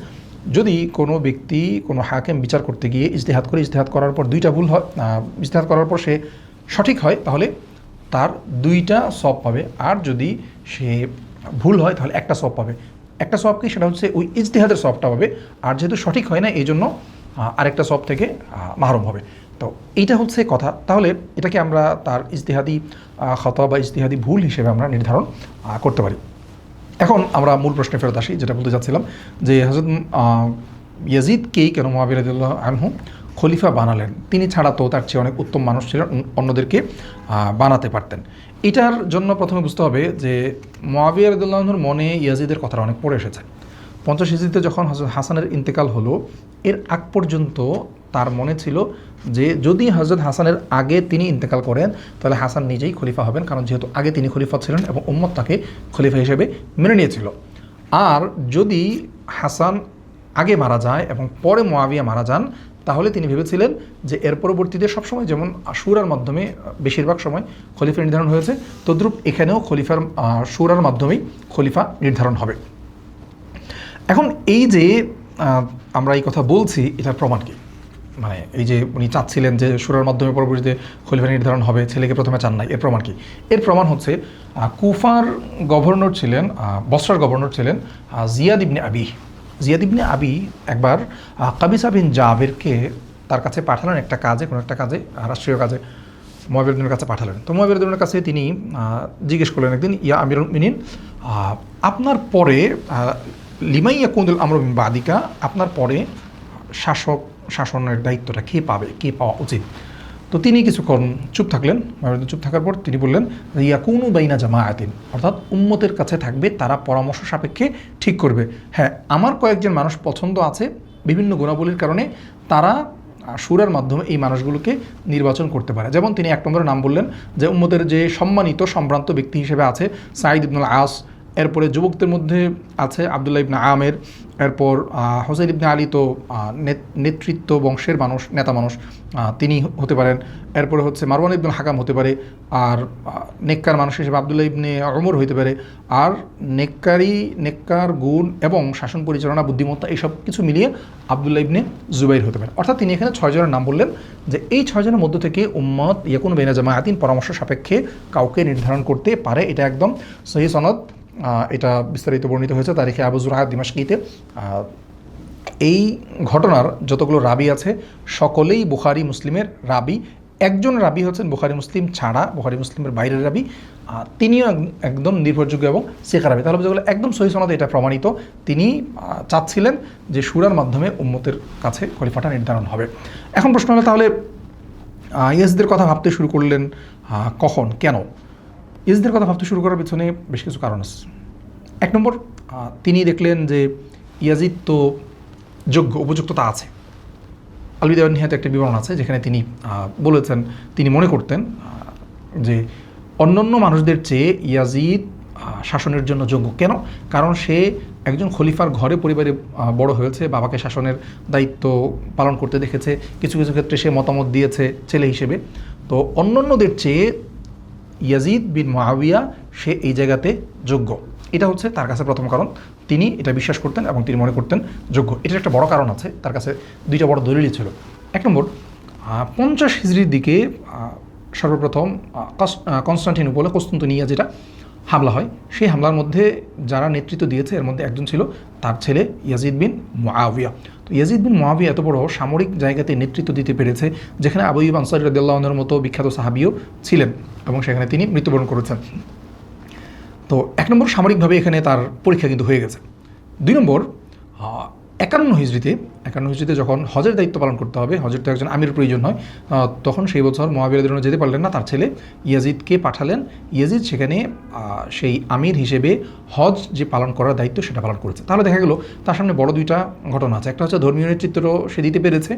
যদি কোনো ব্যক্তি কোনো হাকিম বিচার করতে গিয়ে ইজতিহাদ করার পর দুইটা ভুল হয়, ইজতিহাদ করার পর সে সঠিক হয় তাহলে তার দুইটা সওয়াব পাবে, আর যদি সে ভুল হয় তাহলে একটা সওয়াব পাবে। একটা সওয়াব কি, সেটা হচ্ছে ওই ইজতিহাদের সওয়াবটা পাবে, আর যেহেতু সঠিক হয় না এই জন্য আরেকটা সওয়াব থেকে মাহরুম হবে। তো এইটা হচ্ছে কথা। তাহলে এটাকে আমরা তার ইজতিহাদি খতা বা ইজতিহাদি ভুল হিসেবে আমরা নির্ধারণ করতে পারি। এখন আমরা মূল প্রশ্নে ফেরত আসি, যেটা বলতে চাচ্ছিলাম যে হযরত ইয়াজিদকেই কেন মুআবিয়া রাদিয়াল্লাহু আনহু খলিফা বানালেন? তিনি ছাড়া তো তার চেয়ে অনেক উত্তম মানুষ ছিলেন, অন্যদেরকে বানাতে পারতেন। এটার জন্য প্রথমে বুঝতে হবে যে মুআবিয়া রাদিয়াল্লাহু আনহুর মনে ইয়াজিদের কথাটা অনেক পড়ে এসেছে। 50 হিজরিতে যখন হযরত হাসানের ইন্তেকাল হলো, এর আগ পর্যন্ত তার মনে ছিল যে যদি হযরত হাসানের আগে তিনি ইন্তেকাল করেন তাহলে হাসান নিজেই খলিফা হবেন, কারণ যেহেতু আগে তিনি খলিফা ছিলেন এবং উম্মত তাকে খলিফা হিসেবে মেনে নিয়েছিল। আর যদি হাসান আগে মারা যায় এবং পরে মুআবিয়া মারা যান তাহলে তিনি ভেবেছিলেন যে এর পরবর্তীতে সবসময় যেমন শুরার মাধ্যমে বেশিরভাগ সময় খলিফা নির্ধারণ হয়েছে, তদ্রূপ এখানেও শুরার মাধ্যমেই খলিফা নির্ধারণ হবে। এখন এই যে আমরা এই কথা বলছি এটার প্রমাণ কি? মানে এই যে উনি চাচ্ছিলেন যে শুরার মাধ্যমে পরবর্তীতে খলিফা নির্ধারণ হবে, ছেলেকে প্রথমে চান নাই, এর প্রমাণ কি? এর প্রমাণ হচ্ছে কুফার গভর্নর ছিলেন, বসরার গভর্নর ছিলেন জিয়াদ ইবনে আবি একবার কাবিসা বিন জাবেরকে তার কাছে পাঠালেন একটা কাজে, কোনো একটা কাজে, রাষ্ট্রীয় কাজে মুআবিয়া রাদিয়াল্লাহু কাছে পাঠালেন। তো মুআবিয়া রাদিয়াল্লাহু কাছে তিনি জিজ্ঞেস করলেন একদিন, ইয়া আমিরুল মুমিনিন, আপনার পরে লিমাই ইয়াকুনুল আমরু মিন বাদিকা, আপনার পরে শাসনের দায়িত্বটা কে পাবে, কে পাওয়া উচিত? তো তিনি কিছুক্ষণ চুপ থাকলেন। চুপ থাকার পর তিনি বললেন, ইয়াকুনু বাইনা জামাআতিন, অর্থাৎ উম্মতের কাছে থাকবে, তারা পরামর্শ সাপেক্ষে ঠিক করবে। হ্যাঁ, আমার কয়েকজন মানুষ পছন্দ আছে বিভিন্ন গুণাবলীর কারণে, তারা শুরার মাধ্যমে এই মানুষগুলোকে নির্বাচন করতে পারে। যেমন তিনি এক নম্বরের নাম বললেন যে উম্মতের যে সম্মানিত সম্ভ্রান্ত ব্যক্তি হিসেবে আছে সাঈদ ইবনুল আস, এরপরে যুবকদের মধ্যে আছে আবদুল্লাহ ইবনে আমের, এরপর হোসাইন ইবনে আলী তো নেতৃত্ব বংশের মানুষ, নেতা মানুষ, তিনি হতে পারেন। এরপরে হচ্ছে মারওয়ান ইবনুল হাকাম হতে পারে, আর নেককার মানুষ হিসেবে আবদুল্লাহ ইবনে ওমর হতে পারে, আর নেককার গুণ এবং শাসন পরিচালনা বুদ্ধিমত্তা এইসব কিছু মিলিয়ে আবদুল্লাহ ইবনে জুবাইর হতে পারে। অর্থাৎ তিনি এখানে 6 জনের নাম বললেন যে এই 6 জনের মধ্য থেকে উম্মত ইয়াকুনু বাইনা জামাআতিন পরামর্শ সাপেক্ষে কাউকে নির্ধারণ করতে পারে। এটা একদম সহিহ সনদ, এটা বিস্তারিত বর্ণিত হয়েছে তারিখে আবু জুরআহ দিমাশকিতে। এই ঘটনার যতগুলো রাবি আছে সকলেই বুখারী মুসলিমের রাবি। একজন রাবি হচ্ছেন বুখারী মুসলিম ছাড়া, বুখারী মুসলিমের বাইরের রাবি, তিনিও একদম নির্ভরযোগ্য এবং সিকা রাবি। তাহলে যেগুলো একদম সহিহ সনদে এটা প্রমাণিত, তিনি চাচ্ছিলেন যে শুরার মাধ্যমে উম্মতের কাছে খলিফাটা নির্ধারণ হবে। এখন প্রশ্ন হলো তাহলে ইয়াজিদের কথা ভাবতে শুরু করলেন কখন, কেন? ইয়াজিদের কথা ভাবতে শুরু করার পিছনে বেশ কিছু কারণ আছে। 1 নম্বর, তিনি দেখলেন যে ইয়াজিদ তো উপযুক্ততা আছে। আল বিদাওয়ানিহাতে একটা বিবরণ আছে যেখানে তিনি বলেছেন তিনি মনে করতেন যে অন্যান্য মানুষদের চেয়ে ইয়াজিদ শাসনের জন্য যোগ্য। কেন? কারণ সে একজন খলিফার ঘরে পরিবারে বড় হয়েছে, বাবাকে শাসনের দায়িত্ব পালন করতে দেখেছে, কিছু কিছু ক্ষেত্রে সে মতামত দিয়েছে ছেলে হিসেবে। তো অন্যান্যদের চেয়ে ইয়াজিদ বিন মুআবিয়া সে এই জায়গাতে যোগ্য, এটা হচ্ছে তার কাছে প্রথম কারণ। তিনি এটা বিশ্বাস করতেন এবং তিনি মনে করতেন যোগ্য। এটার একটা বড় কারণ আছে, তার কাছে দুইটা বড় দলিলই ছিল। এক নম্বর, 50 হিজরির দিকে সর্বপ্রথম কনস্টান্টিনোপলে কস্তুন্তনিয়া যেটা হামলা হয়, সেই হামলার মধ্যে যারা নেতৃত্ব দিয়েছে এর মধ্যে একজন ছিল তার ছেলে ইয়াজিদ বিন মুআবিয়া। তো ইয়াজিদ বিন মুআবিয়া এত বড় সামরিক জায়গাতে নেতৃত্ব দিতে পেরেছে যেখানে আবু আইয়ুব আনসারী রাদিয়াল্লাহু আনহুর মতো বিখ্যাত সাহাবীও ছিলেন এবং সেখানে তিনি মৃত্যুবরণ করেছেন। তো এক নম্বর, সামরিকভাবে এখানে তার পরীক্ষা কিন্তু হয়ে গেছে। দুই নম্বর, 51 হিজরিতে যখন হজের দায়িত্ব পালন করতে হবে, হজের তো একজন আমির প্রয়োজন হয়, তখন সেই বছর মুআবিয়া রাদিয়াল্লাহু আনহু যেতে পারলেন না, তার ছেলে ইয়াজিদকে পাঠালেন। ইয়াজিদ সেখানে সেই আমির হিসেবে হজ যে পালন করার দায়িত্ব সেটা পালন করেছে। তাহলে দেখা গেল তার সামনে বড় দুইটা ঘটনা আছে। একটা হচ্ছে ধর্মীয় নেতৃত্বও সে দিতে পেরেছে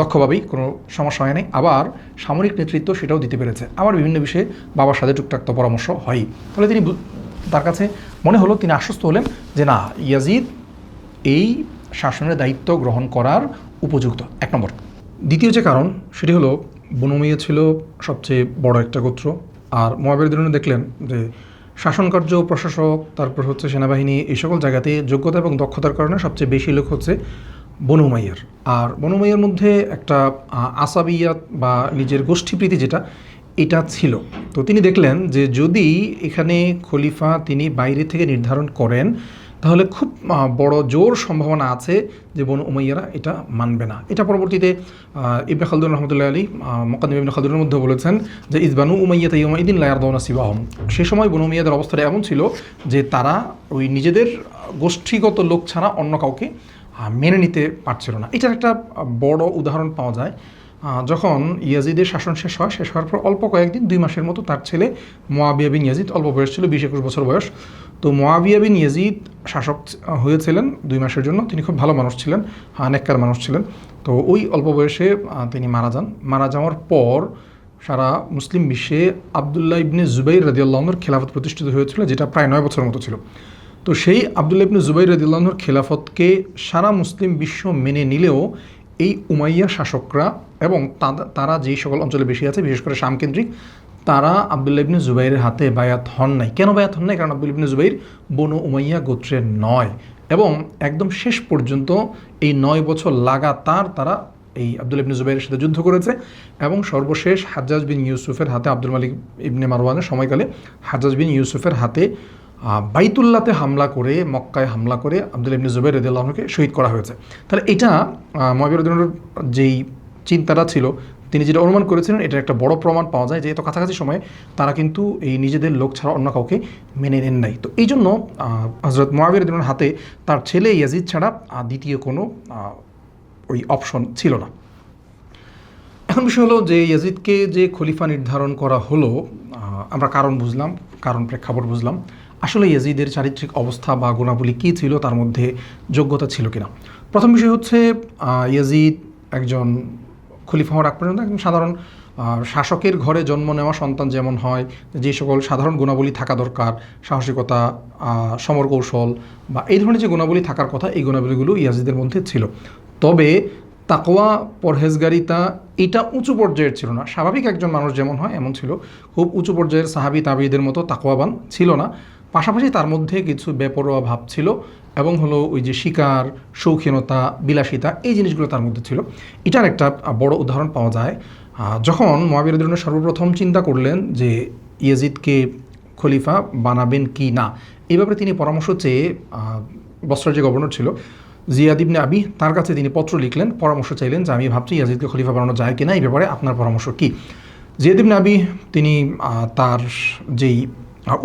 দক্ষভাবেই, কোনো সমস্যা হয় নাই, আবার সামরিক নেতৃত্ব সেটাও দিতে পেরেছে, আবার বিভিন্ন বিষয়ে বাবার সাথে টুকটাক তো পরামর্শ হয়ই। তাহলে তিনি, তার কাছে মনে হলো, তিনি আশ্বস্ত হলেন যে না, ইয়াজিদ এই শাসনের দায়িত্ব গ্রহণ করার উপযুক্ত। এক নম্বর। দ্বিতীয় যে কারণ সেটি হলো, বনু উমাইয়া ছিল সবচেয়ে বড় একটা গোত্র, আর মুআবিয়া রাদিয়াল্লাহু আনহু দেখলেন যে শাসনকার্য, প্রশাসক, তারপর হচ্ছে সেনাবাহিনী, এই সকল জায়গাতে যোগ্যতা এবং দক্ষতার কারণে সবচেয়ে বেশি লোক হচ্ছে বনু উমাইয়ার। আর বনু উমাইয়ার মধ্যে একটা আসাবিয়াত বা নিজের গোষ্ঠীপ্রীতি যেটা, এটা ছিল। তো তিনি দেখলেন যে যদি এখানে খলিফা তিনি বাইরে থেকে নির্ধারণ করেন তাহলে খুব বড় জোর সম্ভাবনা আছে যে বনু উমাইয়ারা এটা মানবে না। এটা পরবর্তীতে ইবনে খালদুন রহমতুল্লাহ আলী মুকাদ্দিম ইবনে খালদুনের মধ্যে বলেছেন যে ইজবানু উমাইয়াতা ইয়াউমাইদিন লা ইয়ারদাউনা সিওয়াহুম। সেই সময় বনু উমাইয়াদের অবস্থাটা এমন ছিল যে তারা ওই নিজেদের গোষ্ঠীগত লোক ছাড়া অন্য কাউকে মেনে নিতে পারছিল না। এটার একটা বড় উদাহরণ পাওয়া যায় যখন ইয়াজিদের শাসন শেষ হয়। শেষ হওয়ার পর অল্প কয়েকদিন, 2 মাসের মতো, তার ছেলে মুআবিয়া বিন ইয়াজিদ, অল্প বয়স ছিল, 20-21 বছর বয়স। তো মুআবিয়া বিন ইয়াজিদ শাসক হয়েছিলেন 2 মাসের জন্য। তিনি খুব ভালো মানুষ ছিলেন, নেককার মানুষ ছিলেন। তো ওই অল্প বয়সে তিনি মারা যান। মারা যাওয়ার পর সারা মুসলিম বিশ্বে আবদুল্লাহ ইবনে জুবাইর রাদিয়াল্লাহু আনহুর খেলাফত প্রতিষ্ঠিত হয়েছিল, যেটা প্রায় 9 বছরের মতো ছিল। তো সেই আবদুল্লাহ ইবনে জুবাইর রাদিয়াল্লাহু আনহুর খেলাফতকে সারা মুসলিম বিশ্ব মেনে নিলেও এই উমাইয়া শাসকরা এবং তারা যেই সকল অঞ্চলে বেশি আছে, বিশেষ করে শাম কেন্দ্রিক, তারা আবদুল্লাহ ইবনে জুবাইরের হাতে বায়াত হন নাই। কেন বায়াত হন নাই? কারণ আবদুল্লাহ ইবনে জুবাইর বনু উমাইয়া গোত্রের নয়। এবং একদম শেষ পর্যন্ত এই 9 বছর লাগাতার তারা এই আবদুল্লাহ ইবনে জুবাইরের সাথে যুদ্ধ করেছে এবং সর্বশেষ হাজ্জাজ বিন ইউসুফের হাতে, আব্দুল মালিক ইবনে মারওয়ানের সময়কালে হাজ্জাজ বিন ইউসুফের হাতে বাইতুল্লাতে হামলা করে, মক্কায় হামলা করে আবদুল্লাহ ইবনে জুবাইর রাদিয়াল্লাহু আনহুকে শহীদ করা হয়েছে। তাহলে এটা মুআবিয়া রাদিয়াল্লাহু আনহুর যেই চিন্তাটা ছিল, তিনি যেটা অনুমান করেছিলেন, এটার একটা বড় প্রমাণ পাওয়া যায় যে এত কাছাকাছি সময়ে তারা কিন্তু এই নিজেদের লোক ছাড়া অন্য কাউকে মেনে নেন নাই। তো এই জন্য হযরত মুআবিয়া রাদিয়াল্লাহু আনহুর হাতে তার ছেলে ইয়াজিদ ছাড়া দ্বিতীয় কোনো ওই অপশন ছিল না। এখন বিষয় হলো যে ইয়াজিদকে যে খলিফা নির্ধারণ করা হলো, আমরা কারণ বুঝলাম, কারণ প্রেক্ষাপট বুঝলাম। আসলে ইয়াজিদের চারিত্রিক অবস্থা বা গুণাবলী কী ছিল, তার মধ্যে যোগ্যতা ছিল কিনা। প্রথম বিষয় হচ্ছে ইয়াজিদ একজন খলিফা হওয়ার আগ পর্যন্ত একজন সাধারণ শাসকের ঘরে জন্ম নেওয়া সন্তান যেমন হয়, যে সকল সাধারণ গুণাবলী থাকা দরকার, সাহসিকতা, সমর কৌশল বা এই ধরনের যে গুণাবলী থাকার কথা, এই গুণাবলীগুলো ইয়াজিদের মধ্যে ছিল। তবে তাকওয়া, পরহেজগারিতা, এটা উঁচু পর্যায়ের ছিল না। স্বাভাবিক একজন মানুষ যেমন হয় এমন ছিল, খুব উঁচু পর্যায়ের সাহাবী তাবিঈদের মতো তাকওয়াবান ছিল না। পাশাপাশি তার মধ্যে কিছু বেপরোয়া ভাব ছিল এবং হলো ওই যে শিকার, শৌখিনতা, বিলাসিতা, এই জিনিসগুলো তার মধ্যে ছিল। এটার একটা বড় উদাহরণ পাওয়া যায় যখন মুআবিয়া রাদিয়াল্লাহু আনহু সর্বপ্রথম চিন্তা করলেন যে ইয়াজিদকে খলিফা বানাবেন কি না। এই ব্যাপারে তিনি পরামর্শ চেয়ে বসরার যে গভর্নর ছিল জিয়াদ ইবনে আবি, তার কাছে তিনি পত্র লিখলেন, পরামর্শ চাইলেন যে আমি ভাবছি ইয়াজিদকে খলিফা বানানো যায় কিনা, এই ব্যাপারে আপনার পরামর্শ কী। জিয়াদ ইবনে আবি তিনি তার যেই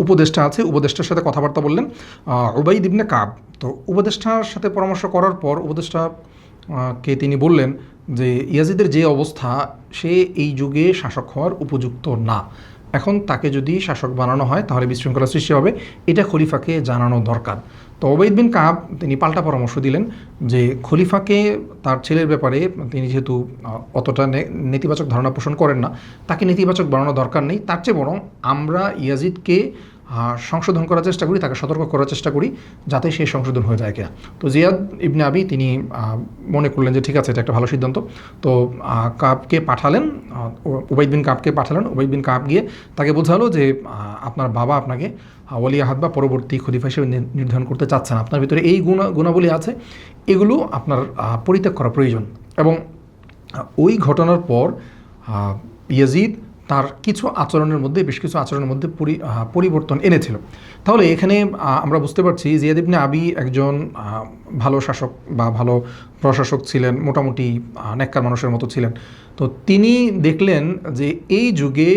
উপদেষ্টা আছে, উপদেষ্টার সাথে কথাবার্তা বললেন, উবাইদ ইবনে কাব। তো উপদেষ্টার সাথে পরামর্শ করার পর উপদেষ্টাকে তিনি বললেন যে ইয়াজিদের যে অবস্থা, সে এই যুগে শাসক হওয়ার উপযুক্ত না। এখন তাকে যদি শাসক বানানো হয় তাহলে বিশৃঙ্খলা সৃষ্টি হবে, এটা খলিফাকে জানানো দরকার। তো উবাইদ বিন কাব তিনি পাল্টা পরামর্শ দিলেন যে খলিফাকে তার ছেলের ব্যাপারে তিনি যেহেতু অতটা নেতিবাচক ধারণা পোষণ করেন না, তাকে নেতিবাচক বানানো দরকার নেই। তার চেয়ে বরং আমরা ইয়াজিদকে সংশোধন করার চেষ্টা করি, তাকে সতর্ক করার চেষ্টা করি যাতে সেই সংশোধন হয়ে যায় কিনা। তো জিয়াদ ইবনে আবি তিনি মনে করলেন যে ঠিক আছে, এটা একটা ভালো সিদ্ধান্ত। তো কাবকে পাঠালেন, উবাইদ বিন কাবকে পাঠালেন। উবাইদ বিন কাব গিয়ে তাকে বোঝালো যে আপনার বাবা আপনাকে ওয়ালি আহাদ বা পরবর্তী খলিফা হিসেবে নির্ধারণ করতে চাচ্ছেন, আপনার ভিতরে এই গুণাবলী আছে, এগুলো আপনার পরিত্যাগ করা প্রয়োজন। এবং ওই ঘটনার পর ইয়াজিদ তার কিছু আচরণের মধ্যে, বেশ কিছু আচরণের মধ্যে পরিবর্তন এনেছিল। তাহলে এখানে আমরা বুঝতে পারছি জিয়াদ ইবনে আবি একজন ভালো শাসক বা ভালো প্রশাসক ছিলেন, মোটামুটি নেককার মানুষের মতো ছিলেন। তো তিনি দেখলেন যে এই যুগে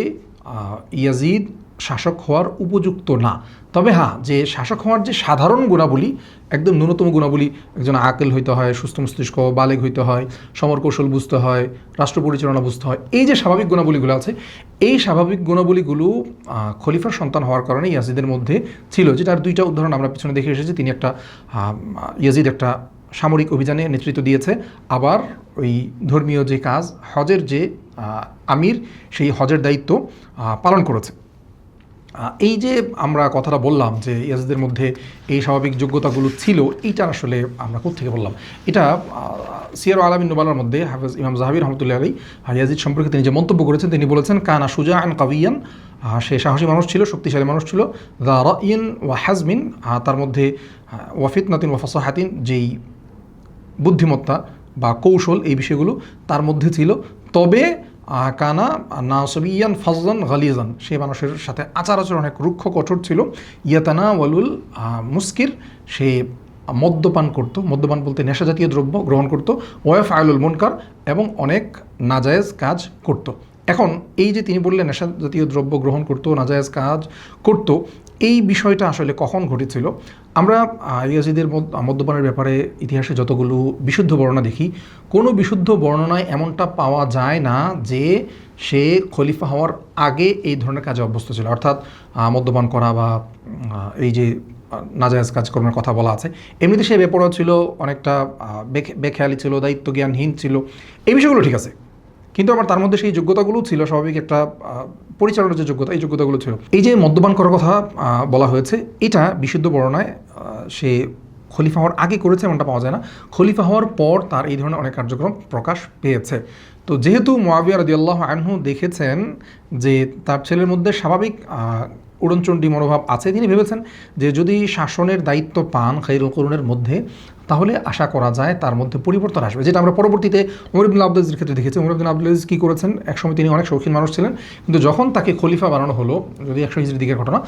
ইয়াজিদ শাসক হওয়ার উপযুক্ত না। তবে হ্যাঁ, যে শাসক হওয়ার যে সাধারণ গুণাবলী, একদম ন্যূনতম গুণাবলী, একজন আকেল হইতে হয়, সুস্থ মস্তিষ্ক, বালেগ হইতে হয়, সমর কৌশল বুঝতে হয়, রাষ্ট্র পরিচালনা বুঝতে হয়, এই যে স্বাভাবিক গুণাবলীগুলো আছে, এই স্বাভাবিক গুণাবলীগুলো খলিফার সন্তান হওয়ার কারণে ইয়াজিদের মধ্যে ছিল। যেটার দুইটা উদাহরণ আমরা পিছনে দেখে এসেছি। তিনি ইয়াজিদ একটা সামরিক অভিযানে নেতৃত্ব দিয়েছে, আবার ওই ধর্মীয় যে কাজ, হজের যে আমির, সেই হজের দায়িত্ব পালন করেছে। এই যে আমরা কথাটা বললাম যে ইয়াজিদের মধ্যে এই স্বাভাবিক যোগ্যতাগুলো ছিল, এইটা আসলে আমরা কোত্থেকে বললাম? এটা সিয়ার আলামিন নুবালার মধ্যে হাফেজ ইমাম জাহাবি রহমতুল্লাহ আলাইহি ইয়াজিদ সম্পর্কে তিনি যে মন্তব্য করেছেন, তিনি বলেছেন কানা সুজাআন কাবিয়ান, সে সাহসী মানুষ ছিল, শক্তিশালী মানুষ ছিল, দা রাইন ওয়া হাজমিন, তার মধ্যে ওয়া ফিতনাতিন ওয়া ফাসাহাতিন, যেই বুদ্ধিমত্তা বা কৌশল, এই বিষয়গুলো তার মধ্যে ছিল। তবে কানা নাসবিয়ান ফাজলান গালিজান, সে মানুষের সাথে আচার আচরণ অনেক রুক্ষ কঠোর ছিল। ইয়াতানা ওয়ালুল মুস্কির, সে মদ্যপান করতো, মদ্যপান বলতে নেশা জাতীয় দ্রব্য গ্রহণ করতো। ওয়াফ আয়লুল মুনকার, এবং অনেক নাজায়েজ কাজ করত। এখন এই যে তিনি বললেন নেশা জাতীয় দ্রব্য গ্রহণ করতো, নাজায়েজ কাজ করত, এই বিষয়টা আসলে কখন ঘটেছিল? আমরা ইয়াজিদের মদ্যপানের ব্যাপারে ইতিহাসে যতগুলো বিশুদ্ধ বর্ণনা দেখি, কোনো বিশুদ্ধ বর্ণনায় এমনটা পাওয়া যায় না যে সে খলিফা হওয়ার আগে এই ধরনের কাজে অভ্যস্ত ছিল, অর্থাৎ মদ্যপান করা বা এই যে নাজায়েজ কাজকর্মের কথা বলা আছে। এমনিতে সে বেপরোয়া ছিল, অনেকটা বেখেয়ালি ছিল, দায়িত্ব জ্ঞানহীন ছিল, এই বিষয়গুলো ঠিক আছে। কিন্তু আমার তার মধ্যে সেই যোগ্যতাগুলো ছিল, স্বাভাবিক একটা পরিচালনার যে যোগ্যতা, এই যোগ্যতাগুলো ছিল। এই যে মদ্যপান করার কথা বলা হয়েছে, এটা বিশুদ্ধ বর্ণনায় সে খলিফা হওয়ার আগে করেছে এমনটা পাওয়া যায় না। খলিফা হওয়ার পর তার এই ধরনের অনেক কার্যক্রম প্রকাশ পেয়েছে। তো যেহেতু মুআবিয়া রাদিয়াল্লাহু আনহু দেখেছেন যে তার ছেলের মধ্যে স্বাভাবিক উড়নচণ্ডী মনোভাব আছে, তিনি ভেবেছেন যে যদি শাসনের দায়িত্ব পান খায়রুল কুরুনের মধ্যে, তাহলে আশা করা যায় তার মধ্যে পরিবর্তন আসবে, যেটা আমরা পরবর্তীতে ওমর ইবনে আবদুল আজিজের ক্ষেত্রে দেখেছি। ওমর ইবনে আবদুল আজিজ কী করেছেন, একসময় তিনি অনেক শৌখিন মানুষ ছিলেন, কিন্তু যখন তাকে খলিফা বানানো হলো, যদি 100 হিজরির দিকের ঘটনা,